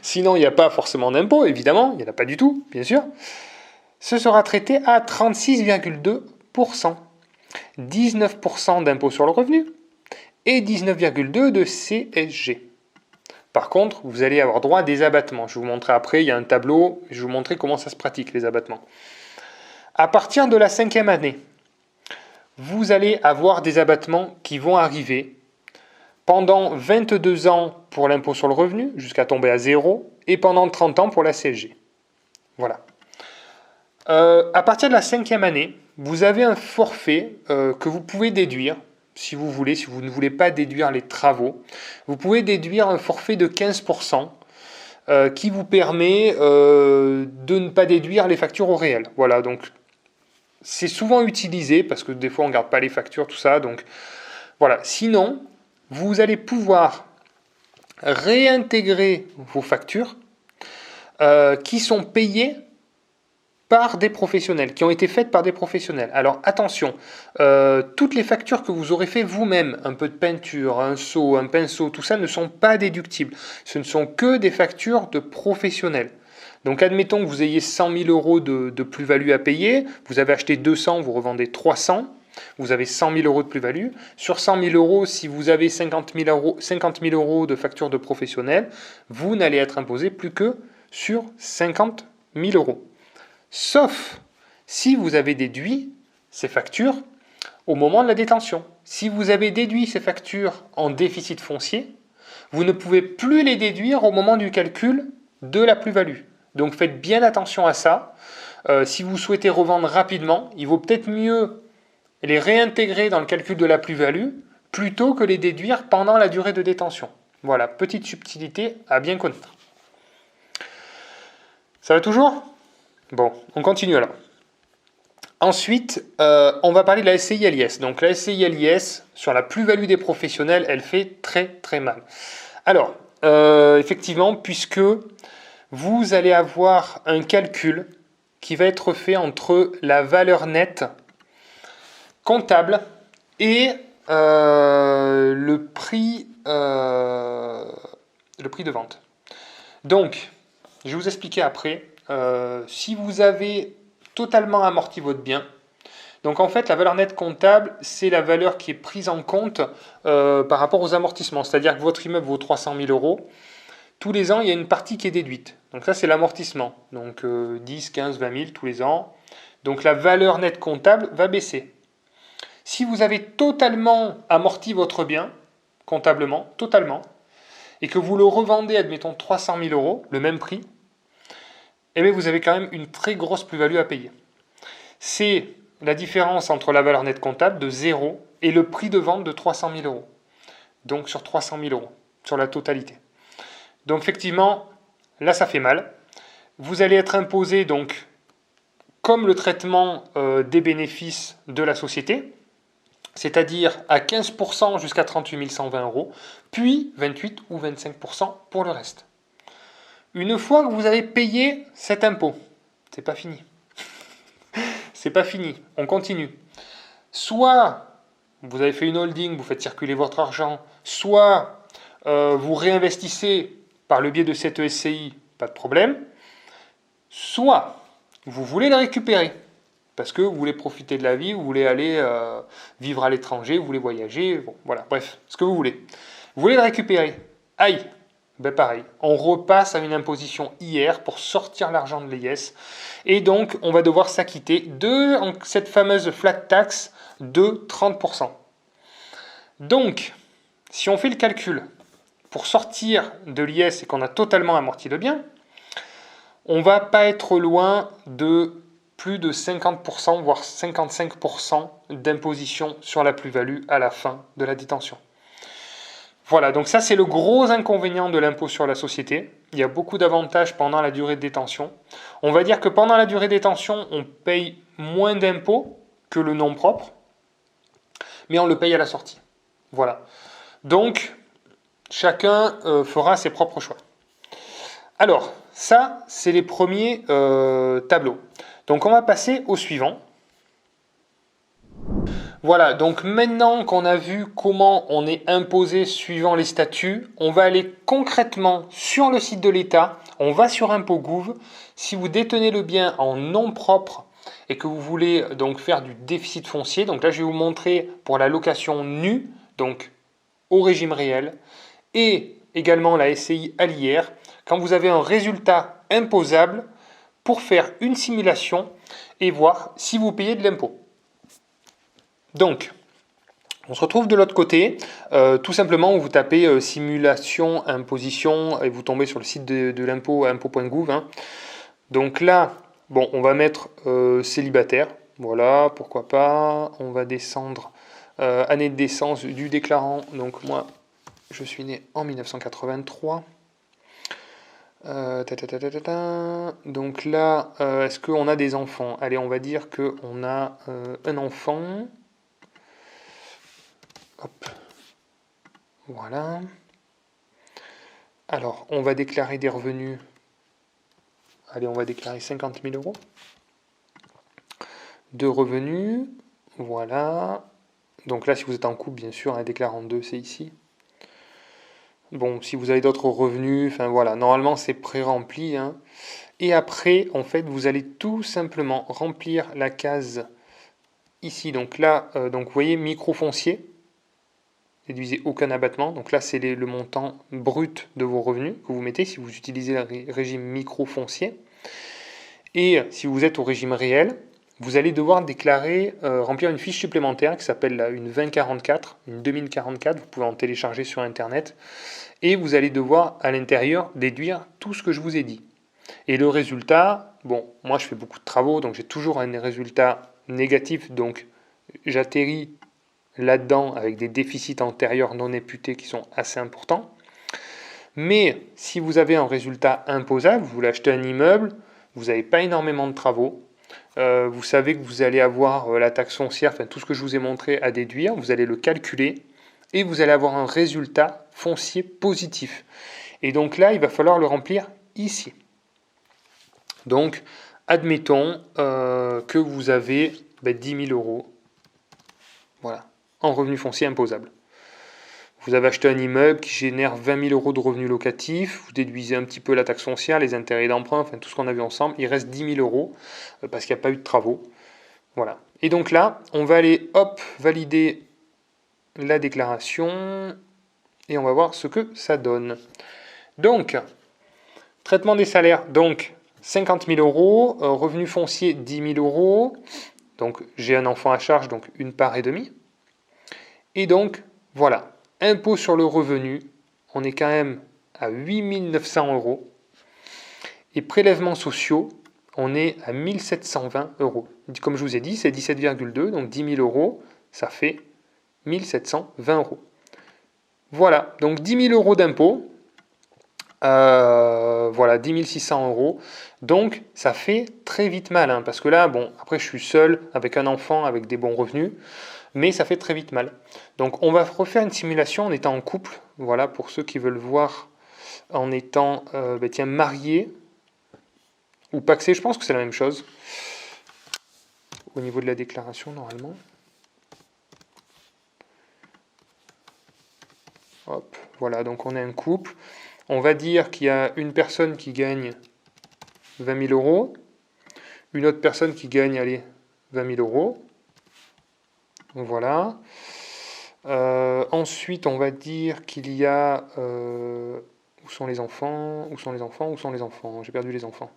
sinon il n'y a pas forcément d'impôt, évidemment, il n'y en a pas du tout, bien sûr. Ce sera traité à 36,2%, 19% d'impôt sur le revenu, et 19,2% de CSG. Par contre, vous allez avoir droit à des abattements. Je vais vous montrer après, il y a un tableau, je vais vous montrer comment ça se pratique, les abattements. À partir de la 5e année, vous allez avoir des abattements qui vont arriver pendant 22 ans pour l'impôt sur le revenu, jusqu'à tomber à 0, et pendant 30 ans pour la CSG. Voilà. À partir de la 5e année, vous avez un forfait que vous pouvez déduire, si vous voulez, si vous ne voulez pas déduire les travaux. Vous pouvez déduire un forfait de 15% qui vous permet de ne pas déduire les factures au réel. Voilà, donc c'est souvent utilisé parce que des fois on ne garde pas les factures, tout ça. Donc voilà. Sinon, vous allez pouvoir réintégrer vos factures qui sont payées par des professionnels, qui ont été faites par des professionnels. Alors attention, toutes les factures que vous aurez fait vous-même, un peu de peinture, un seau, un pinceau, tout ça ne sont pas déductibles. Ce ne sont que des factures de professionnels. Donc admettons que vous ayez 100 000 euros de plus-value à payer, vous avez acheté 200, vous revendez 300, vous avez 100 000 euros de plus-value. Sur 100 000 euros, si vous avez 50 000 euros de facture de professionnel, vous n'allez être imposé plus que sur 50 000 euros. Sauf si vous avez déduit ces factures au moment de la détention. Si vous avez déduit ces factures en déficit foncier, vous ne pouvez plus les déduire au moment du calcul de la plus-value. Donc faites bien attention à ça. Si vous souhaitez revendre rapidement, il vaut peut-être mieux les réintégrer dans le calcul de la plus-value plutôt que les déduire pendant la durée de détention. Voilà, petite subtilité à bien connaître. Ça va toujours ? Bon, on continue alors. Ensuite, on va parler de la SCI-LIS. Donc la SCI-LIS, sur la plus-value des professionnels, elle fait très très mal. Alors, effectivement, puisque vous allez avoir un calcul qui va être fait entre la valeur nette comptable et le prix de vente. Donc, je vais vous expliquer après. Si vous avez totalement amorti votre bien, donc en fait la valeur nette comptable, c'est la valeur qui est prise en compte par rapport aux amortissements. C'est-à-dire que votre immeuble vaut 300 000 euros. Tous les ans, il y a une partie qui est déduite. Donc ça, c'est l'amortissement. Donc 10, 15, 20 000 tous les ans. Donc la valeur nette comptable va baisser. Si vous avez totalement amorti votre bien, comptablement, totalement, et que vous le revendez, admettons, 300 000 euros, le même prix, eh bien vous avez quand même une très grosse plus-value à payer. C'est la différence entre la valeur nette comptable de 0 et le prix de vente de 300 000 euros. Donc sur 300 000 euros, sur la totalité. Donc effectivement, là ça fait mal. Vous allez être imposé donc comme le traitement des bénéfices de la société, c'est-à-dire à 15% jusqu'à 38 120 euros, puis 28 ou 25% pour le reste. Une fois que vous avez payé cet impôt, c'est pas fini. C'est pas fini, on continue. Soit vous avez fait une holding, vous faites circuler votre argent, soit vous réinvestissez par le biais de cette SCI, pas de problème. Soit vous voulez le récupérer, parce que vous voulez profiter de la vie, vous voulez aller vivre à l'étranger, vous voulez voyager, bon, voilà, bref, ce que vous voulez. Vous voulez le récupérer. Aïe, ben pareil, on repasse à une imposition IR pour sortir l'argent de l'IS, et donc on va devoir s'acquitter de cette fameuse flat tax de 30%. Donc, si on fait le calcul, pour sortir de l'IS et qu'on a totalement amorti le bien, on ne va pas être loin de plus de 50%, voire 55% d'imposition sur la plus-value à la fin de la détention. Voilà, donc ça c'est le gros inconvénient de l'impôt sur la société. Il y a beaucoup d'avantages pendant la durée de détention. On va dire que pendant la durée de détention, on paye moins d'impôts que le nom propre, mais on le paye à la sortie. Voilà. Donc, chacun fera ses propres choix. Alors, ça, c'est les premiers tableaux. Donc, on va passer au suivant. Voilà, donc maintenant qu'on a vu comment on est imposé suivant les statuts, on va aller concrètement sur le site de l'État, on va sur Impôts Gouv. Si vous détenez le bien en nom propre et que vous voulez donc faire du déficit foncier, donc là je vais vous montrer pour la location nue, donc au régime réel, et également la SCI à l'IR, quand vous avez un résultat imposable, pour faire une simulation, et voir si vous payez de l'impôt. Donc, on se retrouve de l'autre côté. Tout simplement, vous tapez simulation, imposition, et vous tombez sur le site de l'impôt, impôt.gouv. Hein. Donc là, bon, on va mettre célibataire. Voilà, pourquoi pas. On va descendre année de naissance du déclarant. Donc moi, je suis né en 1983. Donc là, est-ce qu'on a des enfants? Allez, on va dire qu'on a un enfant. Hop. Voilà. Alors, on va déclarer des revenus. Allez, on va déclarer 50 000 euros de revenus. Voilà. Donc là, si vous êtes en couple, bien sûr, un déclarant 2, c'est ici. Bon, si vous avez d'autres revenus, enfin voilà, normalement c'est pré-rempli. Hein. Et après, en fait, vous allez tout simplement remplir la case ici. Donc là, donc vous voyez, micro-foncier. Déduisez aucun abattement. Donc là, c'est le montant brut de vos revenus que vous mettez si vous utilisez le régime micro-foncier. Et si vous êtes au régime réel, vous allez devoir déclarer, remplir une fiche supplémentaire qui s'appelle une 2044, une 2044. Vous pouvez en télécharger sur Internet. Et vous allez devoir, à l'intérieur, déduire tout ce que je vous ai dit. Et le résultat, bon, moi je fais beaucoup de travaux, donc j'ai toujours un résultat négatif. Donc j'atterris là-dedans avec des déficits antérieurs non imputés qui sont assez importants. Mais si vous avez un résultat imposable, vous voulez acheter un immeuble, vous n'avez pas énormément de travaux, vous savez que vous allez avoir la taxe foncière, enfin tout ce que je vous ai montré à déduire, vous allez le calculer et vous allez avoir un résultat foncier positif. Et donc là, il va falloir le remplir ici. Donc, admettons que vous avez 10 000 euros, voilà, en revenu foncier imposable. Vous avez acheté un immeuble qui génère 20 000 euros de revenus locatifs, vous déduisez un petit peu la taxe foncière, les intérêts d'emprunt, enfin tout ce qu'on a vu ensemble, il reste 10 000 euros parce qu'il n'y a pas eu de travaux. Voilà. Et donc là, on va aller, hop, valider la déclaration et on va voir ce que ça donne. Donc, traitement des salaires, donc 50 000 euros, revenu foncier 10 000 euros, donc j'ai un enfant à charge, donc une part et demie. Et donc, voilà. Impôt sur le revenu, on est quand même à 8 900 euros. Et prélèvements sociaux, on est à 1 720 euros. Comme je vous ai dit, c'est 17,2, donc 10 000 euros, ça fait 1 720 euros. Voilà, donc 10 000 euros d'impôt, voilà, 10 600 euros. Donc, ça fait très vite mal, hein, parce que là, bon, après, je suis seul, avec un enfant, avec des bons revenus, mais ça fait très vite mal. Donc, on va refaire une simulation en étant en couple, voilà, pour ceux qui veulent voir en étant, marié, ou pacsé, je pense que c'est la même chose, au niveau de la déclaration, normalement. Hop, voilà, donc on est un couple. On va dire qu'il y a une personne qui gagne 20 000 euros, une autre personne qui gagne, allez, 20 000 euros. Voilà. Ensuite, on va dire qu'il y a... où sont les enfants? Où sont les enfants? Où sont les enfants? J'ai perdu les enfants.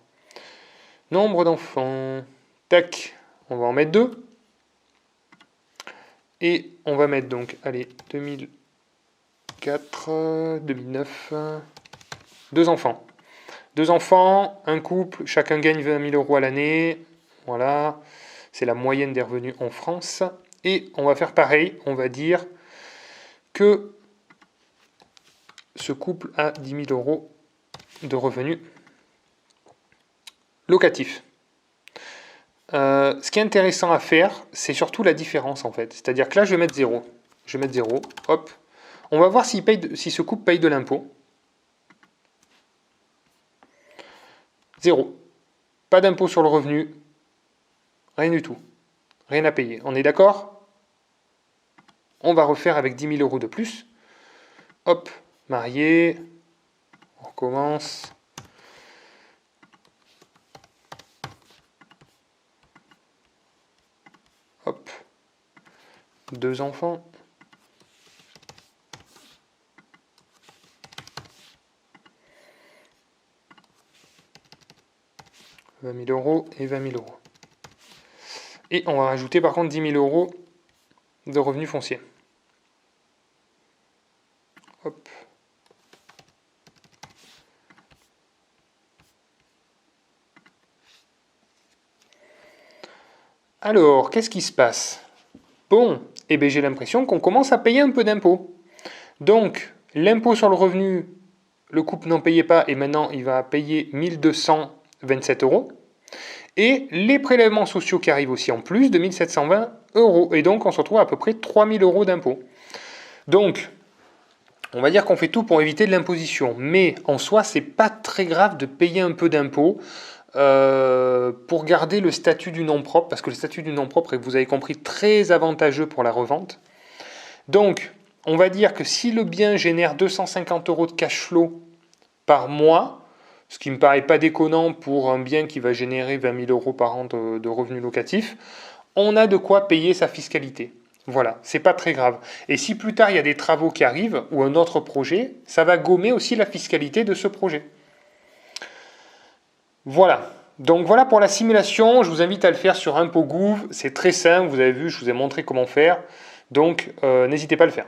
Nombre d'enfants. Tac. On va en mettre 2. Et on va mettre donc, allez, 2004, 2009... 2 enfants. 2 enfants, un couple, chacun gagne 20 000 euros à l'année. Voilà, c'est la moyenne des revenus en France. Et on va faire pareil, on va dire que ce couple a 10 000 euros de revenus locatifs. Ce qui est intéressant à faire, c'est surtout la différence en fait. C'est-à-dire que là, je vais mettre 0. Je vais mettre 0, hop. On va voir si ce couple paye de l'impôt. 0. Pas d'impôt sur le revenu. Rien du tout. Rien à payer. On est d'accord? On va refaire avec 10 000 euros de plus. Hop, marié. On recommence. Hop. 2 enfants. « 20 000 euros et 20 000 euros. Et on va rajouter par contre 10 000 euros de revenus fonciers. Hop. Alors, qu'est-ce qui se passe? Bon, eh bien, j'ai l'impression qu'on commence à payer un peu d'impôts. Donc, l'impôt sur le revenu, le couple n'en payait pas et maintenant il va payer 1227 euros. Et les prélèvements sociaux qui arrivent aussi en plus de 1720 euros. Et donc, on se retrouve à peu près 3000 euros d'impôts. Donc, on va dire qu'on fait tout pour éviter de l'imposition. Mais en soi, c'est pas très grave de payer un peu d'impôts. Pour garder le statut du nom propre, parce que le statut du nom propre est, vous avez compris, très avantageux pour la revente. Donc, on va dire que si le bien génère 250 euros de cash flow par mois, ce qui ne me paraît pas déconnant pour un bien qui va générer 20 000 euros par an de revenus locatifs, on a de quoi payer sa fiscalité. Voilà, c'est pas très grave. Et si plus tard il y a des travaux qui arrivent, ou un autre projet, ça va gommer aussi la fiscalité de ce projet. Voilà, donc voilà pour la simulation, je vous invite à le faire sur ImpôGouv, c'est très simple, vous avez vu, je vous ai montré comment faire, donc n'hésitez pas à le faire.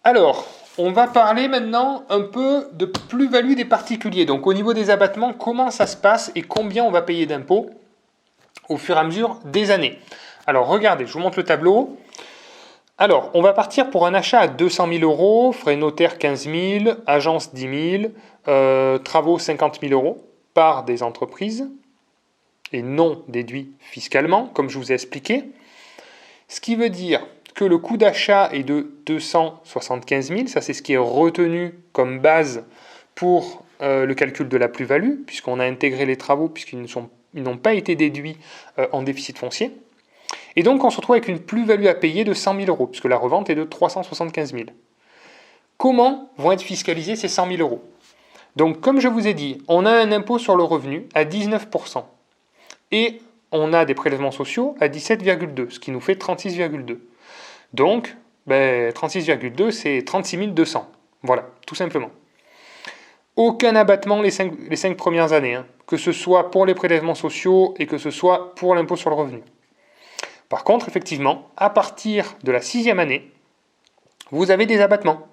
Alors, on va parler maintenant un peu de plus-value des particuliers, donc au niveau des abattements, comment ça se passe et combien on va payer d'impôts au fur et à mesure des années. Alors regardez, je vous montre le tableau. Alors, on va partir pour un achat à 200 000 euros, frais notaires 15 000, agence 10 000, travaux 50 000 euros par des entreprises et non déduits fiscalement, comme je vous ai expliqué. Ce qui veut dire que le coût d'achat est de 275 000, ça c'est ce qui est retenu comme base pour le calcul de la plus-value, puisqu'on a intégré les travaux, puisqu'ils n'ont pas été déduits en déficit foncier. Et donc, on se retrouve avec une plus-value à payer de 100 000 euros, puisque la revente est de 375 000. Comment vont être fiscalisés ces 100 000 euros? Donc, comme je vous ai dit, on a un impôt sur le revenu à 19%. Et on a des prélèvements sociaux à 17,2, ce qui nous fait 36,2. Donc, 36,2, c'est 36 200. Voilà, tout simplement. Aucun abattement les 5 premières années, hein, que ce soit pour les prélèvements sociaux et que ce soit pour l'impôt sur le revenu. Par contre, effectivement, à partir de la 6e année, vous avez des abattements.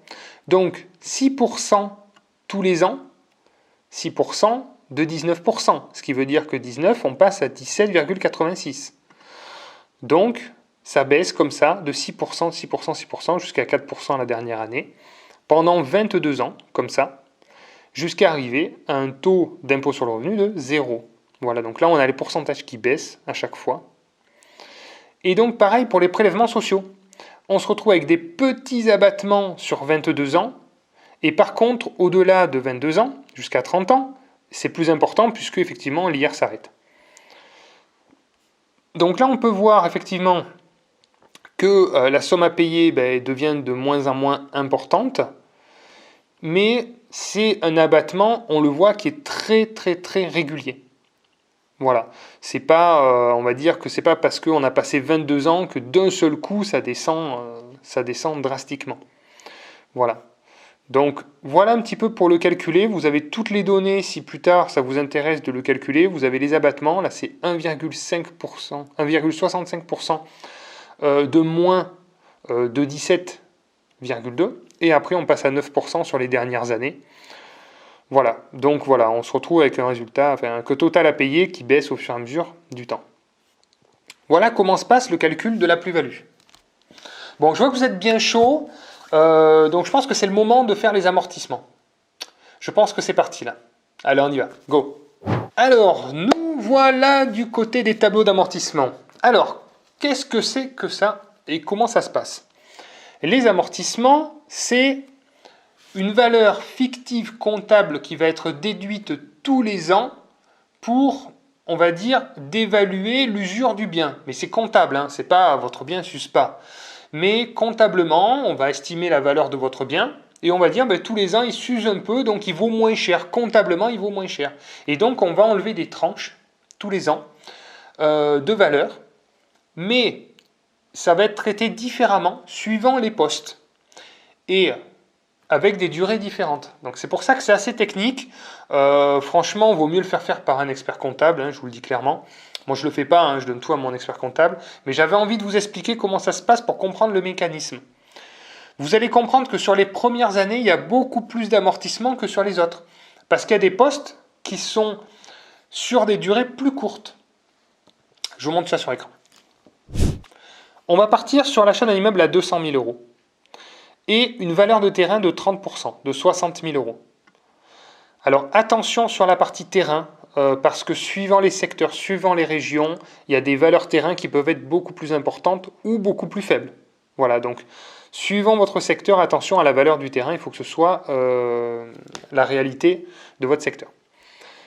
Donc, 6% tous les ans, 6% de 19%, ce qui veut dire que 19, on passe à 17,86. Donc, ça baisse comme ça, de 6%, 6%, 6%, jusqu'à 4% la dernière année, pendant 22 ans, comme ça, jusqu'à arriver à un taux d'impôt sur le revenu de 0. Voilà, donc là, on a les pourcentages qui baissent à chaque fois. Et donc pareil pour les prélèvements sociaux. On se retrouve avec des petits abattements sur 22 ans, et par contre, au-delà de 22 ans, jusqu'à 30 ans, c'est plus important puisque effectivement l'IR s'arrête. Donc là, on peut voir effectivement que la somme à payer devient de moins en moins importante, mais c'est un abattement, on le voit, qui est très très très régulier. Voilà, c'est pas, on va dire que c'est pas parce qu'on a passé 22 ans que d'un seul coup ça descend drastiquement. Voilà. Donc voilà un petit peu pour le calculer. Vous avez toutes les données si plus tard ça vous intéresse de le calculer. Vous avez les abattements, là c'est 1,5%, 1,65% de moins de 17,2 et après on passe à 9% sur les dernières années. Voilà, donc voilà, on se retrouve avec un résultat, un total à payer qui baisse au fur et à mesure du temps. Voilà comment se passe le calcul de la plus-value. Bon, je vois que vous êtes bien chaud, donc je pense que c'est le moment de faire les amortissements. Je pense que c'est parti là. Allez, on y va, go. Alors, nous voilà du côté des tableaux d'amortissement. Alors, qu'est-ce que c'est que ça et comment ça se passe? Les amortissements, c'est une valeur fictive comptable qui va être déduite tous les ans pour, on va dire, d'évaluer l'usure du bien. Mais c'est comptable, hein, c'est pas votre bien s'use pas. Mais comptablement, on va estimer la valeur de votre bien et on va dire tous les ans il s'use un peu, donc il vaut moins cher. Comptablement, il vaut moins cher. Et donc on va enlever des tranches tous les ans de valeur, mais ça va être traité différemment suivant les postes. Et avec des durées différentes. Donc c'est pour ça que c'est assez technique. Franchement, il vaut mieux le faire par un expert comptable, hein, je vous le dis clairement. Moi, je ne le fais pas, hein, je donne tout à mon expert comptable. Mais j'avais envie de vous expliquer comment ça se passe pour comprendre le mécanisme. Vous allez comprendre que sur les premières années, il y a beaucoup plus d'amortissement que sur les autres. Parce qu'il y a des postes qui sont sur des durées plus courtes. Je vous montre ça sur l'écran. On va partir sur l'achat d'un immeuble à 200 000 euros et une valeur de terrain de 30%, de 60 000 euros. Alors attention sur la partie terrain, parce que suivant les secteurs, suivant les régions, il y a des valeurs terrain qui peuvent être beaucoup plus importantes ou beaucoup plus faibles. Voilà, donc suivant votre secteur, attention à la valeur du terrain, il faut que ce soit la réalité de votre secteur.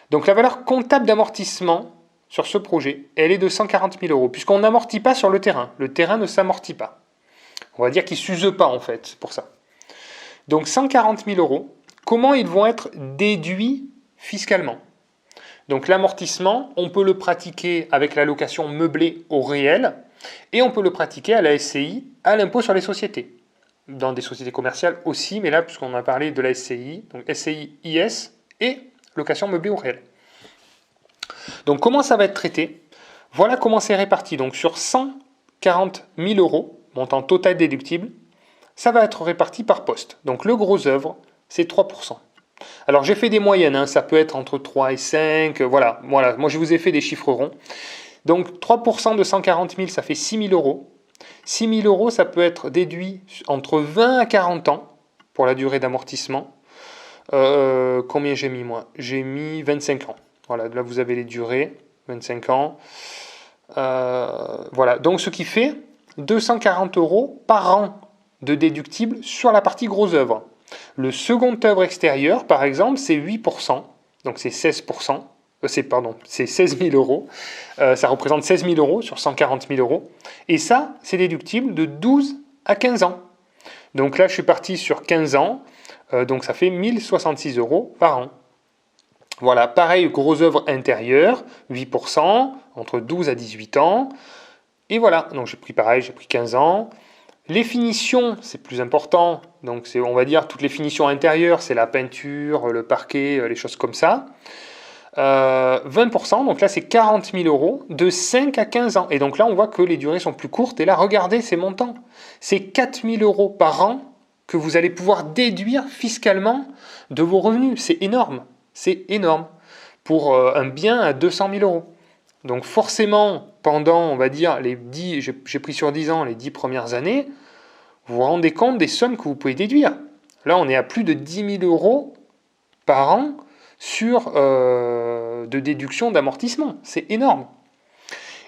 Donc la valeur comptable d'amortissement sur ce projet, elle est de 140 000 euros, puisqu'on n'amortit pas sur le terrain. Le terrain ne s'amortit pas. On va dire qu'il ne s'use pas en fait pour ça. Donc 140 000 euros, comment ils vont être déduits fiscalement? Donc l'amortissement, on peut le pratiquer avec la location meublée au réel et on peut le pratiquer à la SCI, à l'impôt sur les sociétés. Dans des sociétés commerciales aussi, mais là, puisqu'on a parlé de la SCI, donc SCI, IS et location meublée au réel. Donc comment ça va être traité? Voilà comment c'est réparti. Donc sur 140 000 euros, montant total déductible, ça va être réparti par poste. Donc le gros œuvre, c'est 3%. Alors j'ai fait des moyennes, hein, ça peut être entre 3 et 5, voilà. Moi je vous ai fait des chiffres ronds. Donc 3% de 140 000, ça fait 6 000 euros. 6 000 euros, ça peut être déduit entre 20 à 40 ans pour la durée d'amortissement. Combien j'ai mis moi? J'ai mis 25 ans. Voilà, là vous avez les durées, 25 ans. Voilà, donc ce qui fait 240 euros par an de déductible sur la partie gros œuvre. Le second œuvre extérieur, par exemple, c'est 8%, donc c'est 16%. C'est 16 000 euros. Ça représente 16 000 euros sur 140 000 euros. Et ça, c'est déductible de 12 à 15 ans. Donc là, je suis parti sur 15 ans. Donc ça fait 1066 euros par an. Voilà, pareil, gros œuvre intérieure, 8%, entre 12 à 18 ans. Et voilà, donc j'ai pris 15 ans. Les finitions, c'est plus important. Donc c'est, on va dire, toutes les finitions intérieures, c'est la peinture, le parquet, les choses comme ça. 20%, donc là c'est 40 000 euros de 5 à 15 ans. Et donc là on voit que les durées sont plus courtes. Et là regardez ces montants. C'est 4 000 euros par an que vous allez pouvoir déduire fiscalement de vos revenus. C'est énorme. C'est énorme pour un bien à 200 000 euros. Donc forcément, pendant, on va dire, j'ai pris sur 10 ans, les 10 premières années, vous vous rendez compte des sommes que vous pouvez déduire. Là on est à plus de 10 000 euros par an de déduction d'amortissement. C'est énorme.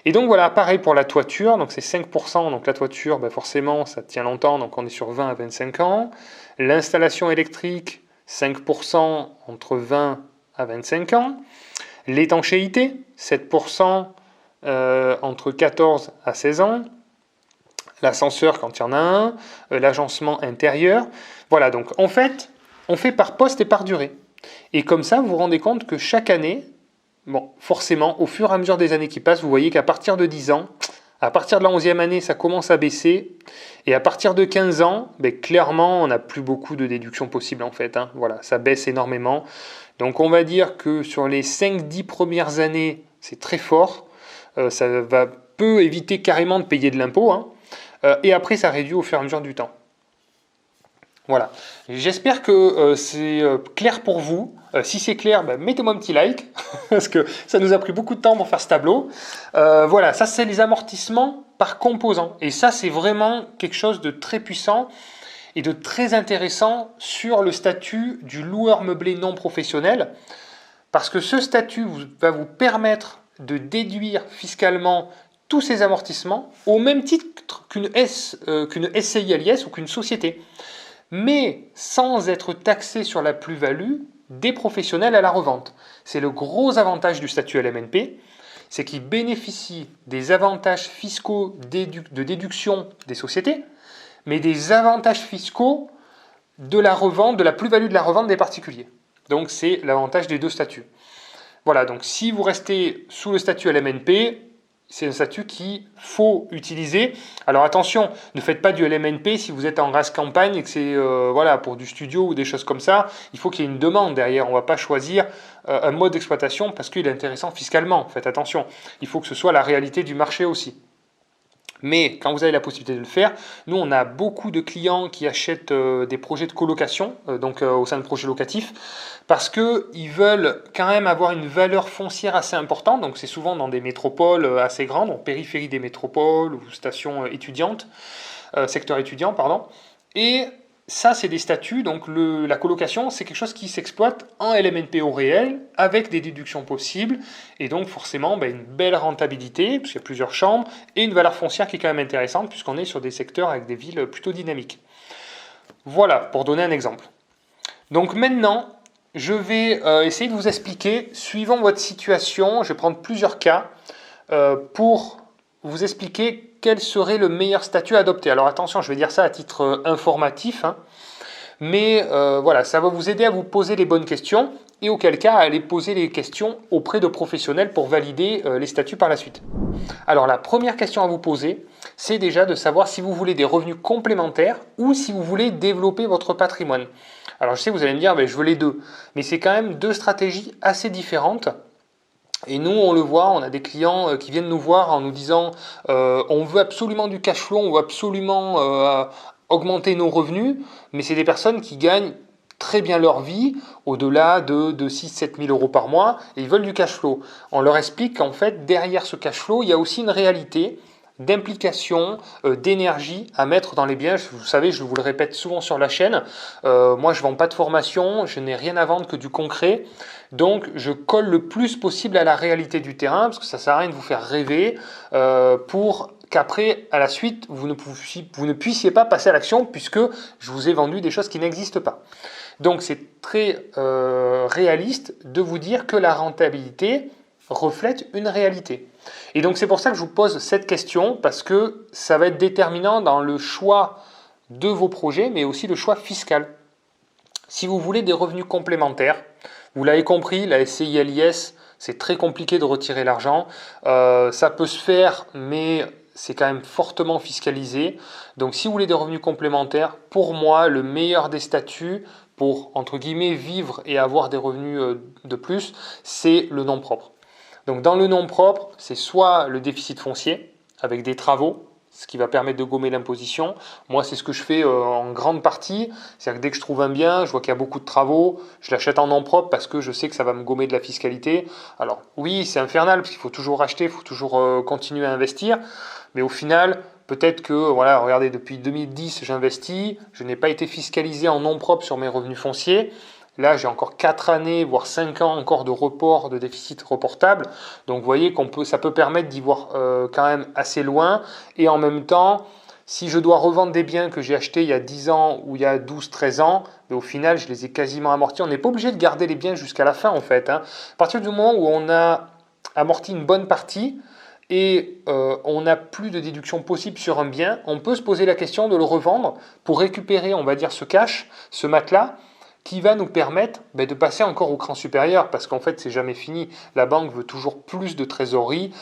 Et donc voilà, pareil pour la toiture, donc c'est 5%, donc la toiture, ben forcément ça tient longtemps, donc on est sur 20 à 25 ans. L'installation électrique, 5% entre 20 à 25 ans. L'étanchéité, 7% entre 14 à 16 ans. L'ascenseur quand il y en a un, l'agencement intérieur. Voilà, donc en fait, on fait par poste et par durée. Et comme ça, vous vous rendez compte que chaque année, bon, forcément, au fur et à mesure des années qui passent, vous voyez qu'à partir de 10 ans, à partir de la 11e année, ça commence à baisser. Et à partir de 15 ans, ben, clairement, on n'a plus beaucoup de déductions possibles en fait. Hein. Voilà, ça baisse énormément. Donc on va dire que sur les 5-10 premières années, c'est très fort. Peut éviter carrément de payer de l'impôt. Hein. Et après, ça réduit au fur et à mesure du temps. Voilà, j'espère que c'est clair pour vous. Si c'est clair, mettez-moi un petit like, parce que ça nous a pris beaucoup de temps pour faire ce tableau. Voilà, ça c'est les amortissements par composants. Et ça c'est vraiment quelque chose de très puissant et de très intéressant sur le statut du loueur meublé non professionnel. Parce que ce statut va vous permettre de déduire fiscalement tous ces amortissements au même titre qu'une SCI à l'IS ou qu'une société, mais sans être taxé sur la plus-value des professionnels à la revente. C'est le gros avantage du statut LMNP, c'est qu'il bénéficie des avantages fiscaux de déduction des sociétés, mais des avantages fiscaux de la revente, de la plus-value de la revente des particuliers. Donc c'est l'avantage des deux statuts. Voilà, donc si vous restez sous le statut LMNP, c'est un statut qu'il faut utiliser. Alors attention, ne faites pas du LMNP si vous êtes en race campagne et que c'est voilà, pour du studio ou des choses comme ça. Il faut qu'il y ait une demande derrière. On ne va pas choisir un mode d'exploitation parce qu'il est intéressant fiscalement. Faites attention. Il faut que ce soit la réalité du marché aussi. Mais quand vous avez la possibilité de le faire, nous on a beaucoup de clients qui achètent des projets de colocation, au sein de projets locatifs, parce qu'ils veulent quand même avoir une valeur foncière assez importante, donc c'est souvent dans des métropoles assez grandes, en périphérie des métropoles ou stations étudiantes, secteur étudiant, pardon, et ça, c'est des statuts, donc la colocation, c'est quelque chose qui s'exploite en LMNP au réel, avec des déductions possibles, et donc forcément une belle rentabilité, puisqu'il y a plusieurs chambres, et une valeur foncière qui est quand même intéressante, puisqu'on est sur des secteurs avec des villes plutôt dynamiques. Voilà, pour donner un exemple. Donc maintenant, je vais essayer de vous expliquer, suivant votre situation, je vais prendre plusieurs cas, pour vous expliquer quel serait le meilleur statut à adopter. Alors attention, je vais dire ça à titre informatif, mais voilà, ça va vous aider à vous poser les bonnes questions et auquel cas à aller poser les questions auprès de professionnels pour valider les statuts par la suite. Alors la première question à vous poser, c'est déjà de savoir si vous voulez des revenus complémentaires ou si vous voulez développer votre patrimoine. Alors je sais que vous allez me dire, je veux les deux, mais c'est quand même deux stratégies assez différentes. Et nous, on le voit, on a des clients qui viennent nous voir en nous disant on veut absolument du cash flow, on veut absolument augmenter nos revenus, mais c'est des personnes qui gagnent très bien leur vie, au-delà de 6-7 000 euros par mois, et ils veulent du cash flow. On leur explique qu'en fait, derrière ce cash flow, il y a aussi une réalité d'implication, d'énergie à mettre dans les biens. Vous savez, je vous le répète souvent sur la chaîne, moi je ne vends pas de formation, je n'ai rien à vendre que du concret, donc je colle le plus possible à la réalité du terrain, parce que ça ne sert à rien de vous faire rêver, pour qu'après, à la suite, vous ne puissiez pas passer à l'action, puisque je vous ai vendu des choses qui n'existent pas. Donc c'est très réaliste de vous dire que la rentabilité reflète une réalité. Et donc c'est pour ça que je vous pose cette question, parce que ça va être déterminant dans le choix de vos projets, mais aussi le choix fiscal. Si vous voulez des revenus complémentaires, vous l'avez compris, la SCI LIS, c'est très compliqué de retirer l'argent. Ça peut se faire, mais c'est quand même fortement fiscalisé. Donc si vous voulez des revenus complémentaires, pour moi, le meilleur des statuts pour, entre guillemets, vivre et avoir des revenus de plus, c'est le nom propre. Donc dans le nom propre, c'est soit le déficit foncier avec des travaux, ce qui va permettre de gommer l'imposition. Moi, c'est ce que je fais en grande partie. C'est-à-dire que dès que je trouve un bien, je vois qu'il y a beaucoup de travaux, je l'achète en nom propre parce que je sais que ça va me gommer de la fiscalité. Alors oui, c'est infernal parce qu'il faut toujours acheter, il faut toujours continuer à investir. Mais au final, peut-être que, voilà, regardez, depuis 2010, j'investis, je n'ai pas été fiscalisé en nom propre sur mes revenus fonciers. Là, j'ai encore 4 années, voire 5 ans encore de report, de déficit reportable. Donc, vous voyez ça peut permettre d'y voir quand même assez loin. Et en même temps, si je dois revendre des biens que j'ai achetés il y a 10 ans ou il y a 12-13 ans, mais au final, je les ai quasiment amortis. On n'est pas obligé de garder les biens jusqu'à la fin, en fait. À partir du moment où on a amorti une bonne partie, et on n'a plus de déduction possible sur un bien, on peut se poser la question de le revendre pour récupérer, on va dire, ce cash, ce matelas, qui va nous permettre de passer encore au cran supérieur, parce qu'en fait, c'est jamais fini. La banque veut toujours plus de trésorerie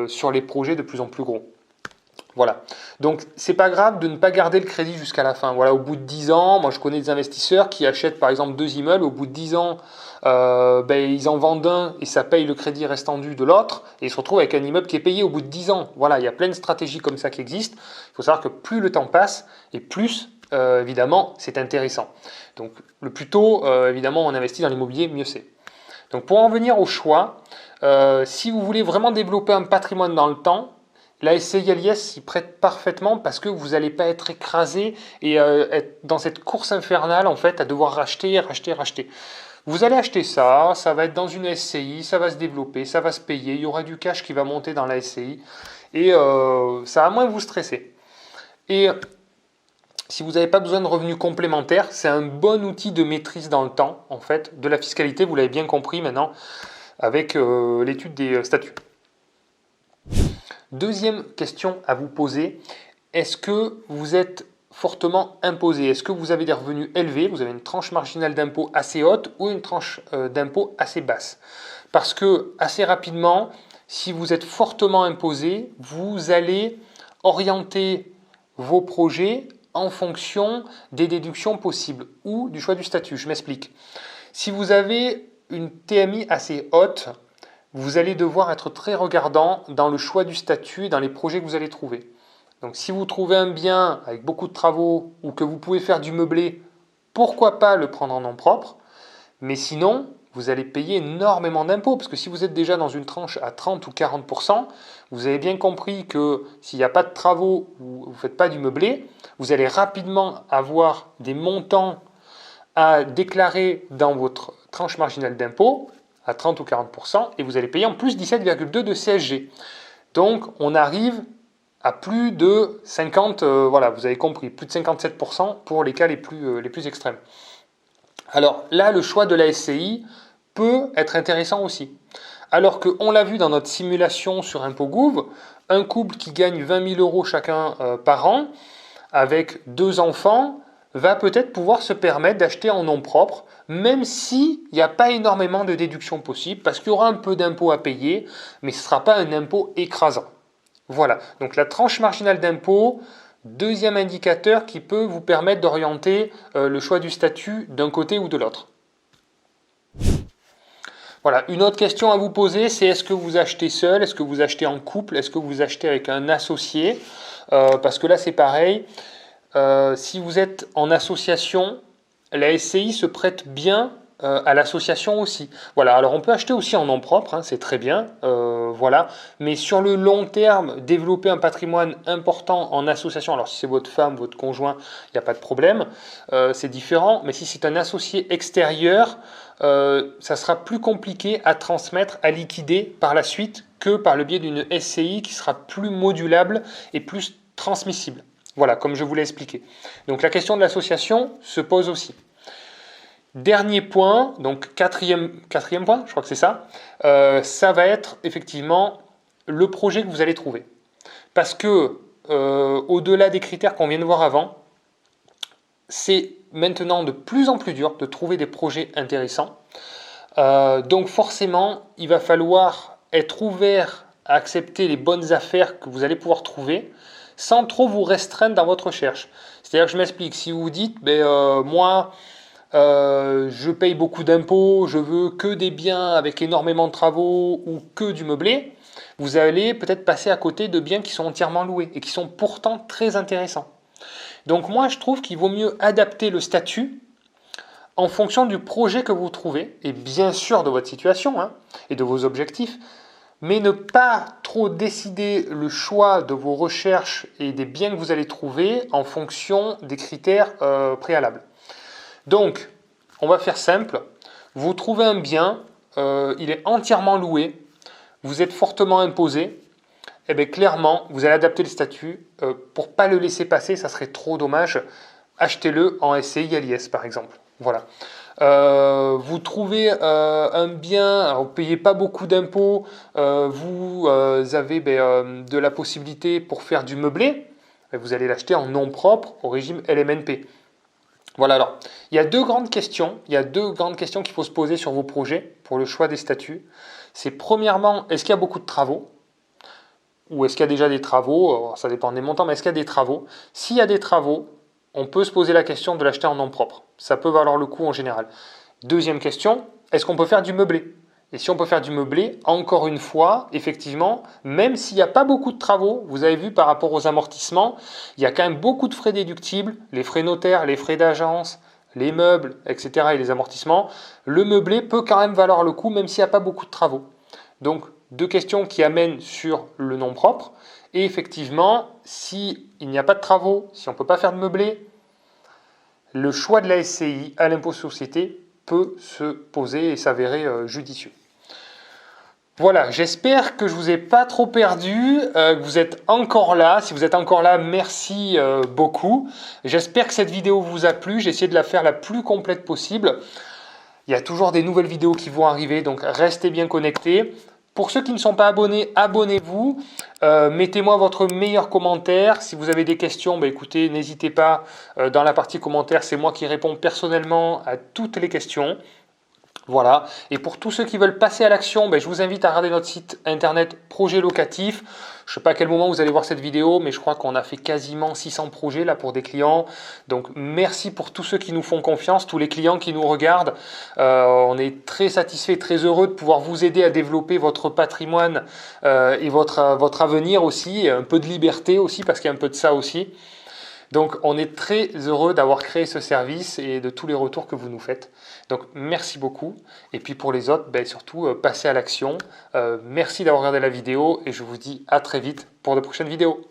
sur les projets de plus en plus gros. Voilà. Donc, c'est pas grave de ne pas garder le crédit jusqu'à la fin. Voilà, au bout de 10 ans, moi je connais des investisseurs qui achètent par exemple 2 immeubles, au bout de 10 ans, ils en vendent un et ça paye le crédit restant dû de l'autre, et ils se retrouvent avec un immeuble qui est payé au bout de 10 ans. Voilà, il y a plein de stratégies comme ça qui existent. Il faut savoir que plus le temps passe, et plus, évidemment, c'est intéressant. Donc, le plus tôt, évidemment, on investit dans l'immobilier, mieux c'est. Donc, pour en venir au choix, si vous voulez vraiment développer un patrimoine dans le temps, la SCI LIS s'y prête parfaitement parce que vous n'allez pas être écrasé et être dans cette course infernale en fait à devoir racheter. Vous allez acheter ça, ça va être dans une SCI, ça va se développer, ça va se payer, il y aura du cash qui va monter dans la SCI et ça va moins vous stresser. Et si vous n'avez pas besoin de revenus complémentaires, c'est un bon outil de maîtrise dans le temps en fait de la fiscalité, vous l'avez bien compris maintenant avec l'étude des statuts. Deuxième question à vous poser, est-ce que vous êtes fortement imposé? Est-ce que vous avez des revenus élevés, vous avez une tranche marginale d'impôt assez haute ou une tranche d'impôt assez basse? Parce que assez rapidement, si vous êtes fortement imposé, vous allez orienter vos projets en fonction des déductions possibles ou du choix du statut. Je m'explique. Si vous avez une TMI assez haute, vous allez devoir être très regardant dans le choix du statut et dans les projets que vous allez trouver. Donc si vous trouvez un bien avec beaucoup de travaux ou que vous pouvez faire du meublé, pourquoi pas le prendre en nom propre? Mais sinon, vous allez payer énormément d'impôts, parce que si vous êtes déjà dans une tranche à 30 ou 40%, vous avez bien compris que s'il n'y a pas de travaux ou vous ne faites pas du meublé, vous allez rapidement avoir des montants à déclarer dans votre tranche marginale d'impôt à 30 ou 40%, et vous allez payer en plus 17,2 de CSG. Donc on arrive à plus de 50, voilà, vous avez compris, plus de 57% pour les cas les plus extrêmes. Alors là, le choix de la SCI peut être intéressant aussi. Alors qu'on l'a vu dans notre simulation sur ImpôtGouv, un couple qui gagne 20 000 € chacun par an, avec 2 enfants, va peut-être pouvoir se permettre d'acheter en nom propre, même s'il n'y a pas énormément de déductions possibles, parce qu'il y aura un peu d'impôt à payer, mais ce ne sera pas un impôt écrasant. Voilà, donc la tranche marginale d'impôt, deuxième indicateur qui peut vous permettre d'orienter le choix du statut d'un côté ou de l'autre. Voilà, une autre question à vous poser, c'est est-ce que vous achetez seul, est-ce que vous achetez en couple, est-ce que vous achetez avec un associé? Parce que là c'est pareil, si vous êtes en association, la SCI se prête bien à l'association aussi. Voilà, alors on peut acheter aussi en nom propre, hein, c'est très bien, voilà. Mais sur le long terme, développer un patrimoine important en association, alors si c'est votre femme, votre conjoint, il n'y a pas de problème, c'est différent. Mais si c'est un associé extérieur, ça sera plus compliqué à transmettre, à liquider par la suite que par le biais d'une SCI qui sera plus modulable et plus transmissible. Voilà, comme je vous l'ai expliqué. Donc la question de l'association se pose aussi. Dernier point, donc quatrième point, je crois que c'est ça, ça va être effectivement le projet que vous allez trouver. Parce que au-delà des critères qu'on vient de voir avant, c'est maintenant de plus en plus dur de trouver des projets intéressants. Donc forcément, il va falloir être ouvert à accepter les bonnes affaires que vous allez pouvoir trouver, sans trop vous restreindre dans votre recherche. C'est-à-dire que je m'explique, si vous vous dites, moi, je paye beaucoup d'impôts, je veux que des biens avec énormément de travaux ou que du meublé, vous allez peut-être passer à côté de biens qui sont entièrement loués et qui sont pourtant très intéressants. Donc moi, je trouve qu'il vaut mieux adapter le statut en fonction du projet que vous trouvez, et bien sûr de votre situation hein, et de vos objectifs, mais ne pas trop décider le choix de vos recherches et des biens que vous allez trouver en fonction des critères préalables. Donc, on va faire simple. Vous trouvez un bien, il est entièrement loué, vous êtes fortement imposé, et bien clairement, vous allez adapter le statut. Pour ne pas le laisser passer, ça serait trop dommage. Achetez-le en SCI LIS par exemple. Voilà. Vous trouvez un bien, vous ne payez pas beaucoup d'impôts, vous avez de la possibilité pour faire du meublé, vous allez l'acheter en nom propre au régime LMNP. Voilà, alors, il y a deux grandes questions qu'il faut se poser sur vos projets pour le choix des statuts. C'est premièrement, est-ce qu'il y a beaucoup de travaux? Ou est-ce qu'il y a déjà des travaux? Alors, ça dépend des montants, mais est-ce qu'il y a des travaux? S'il y a des travaux, on peut se poser la question de l'acheter en nom propre. Ça peut valoir le coup en général. Deuxième question, est-ce qu'on peut faire du meublé? Et si on peut faire du meublé, encore une fois, effectivement, même s'il n'y a pas beaucoup de travaux, vous avez vu par rapport aux amortissements, il y a quand même beaucoup de frais déductibles, les frais notaires, les frais d'agence, les meubles, etc. et les amortissements. Le meublé peut quand même valoir le coup, même s'il n'y a pas beaucoup de travaux. Donc, deux questions qui amènent sur le nom propre. Et effectivement, s'il n'y a pas de travaux, si on ne peut pas faire de meublé, le choix de la SCI à l'impôt sur société peut se poser et s'avérer judicieux. Voilà, j'espère que je ne vous ai pas trop perdu, que vous êtes encore là. Si vous êtes encore là, merci beaucoup. J'espère que cette vidéo vous a plu. J'ai essayé de la faire la plus complète possible. Il y a toujours des nouvelles vidéos qui vont arriver, donc restez bien connectés. Pour ceux qui ne sont pas abonnés, abonnez-vous. Mettez-moi votre meilleur commentaire. Si vous avez des questions, écoutez, n'hésitez pas dans la partie commentaires. C'est moi qui réponds personnellement à toutes les questions. Voilà, et pour tous ceux qui veulent passer à l'action, ben, je vous invite à regarder notre site internet Projet Locatif. Je ne sais pas à quel moment vous allez voir cette vidéo, mais je crois qu'on a fait quasiment 600 projets là pour des clients. Donc merci pour tous ceux qui nous font confiance, tous les clients qui nous regardent. On est très satisfait, très heureux de pouvoir vous aider à développer votre patrimoine et votre avenir aussi, et un peu de liberté aussi, parce qu'il y a un peu de ça aussi. Donc on est très heureux d'avoir créé ce service et de tous les retours que vous nous faites. Donc merci beaucoup. Et puis pour les autres, ben, surtout passez à l'action. Merci d'avoir regardé la vidéo et je vous dis à très vite pour de prochaines vidéos.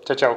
Ciao ciao.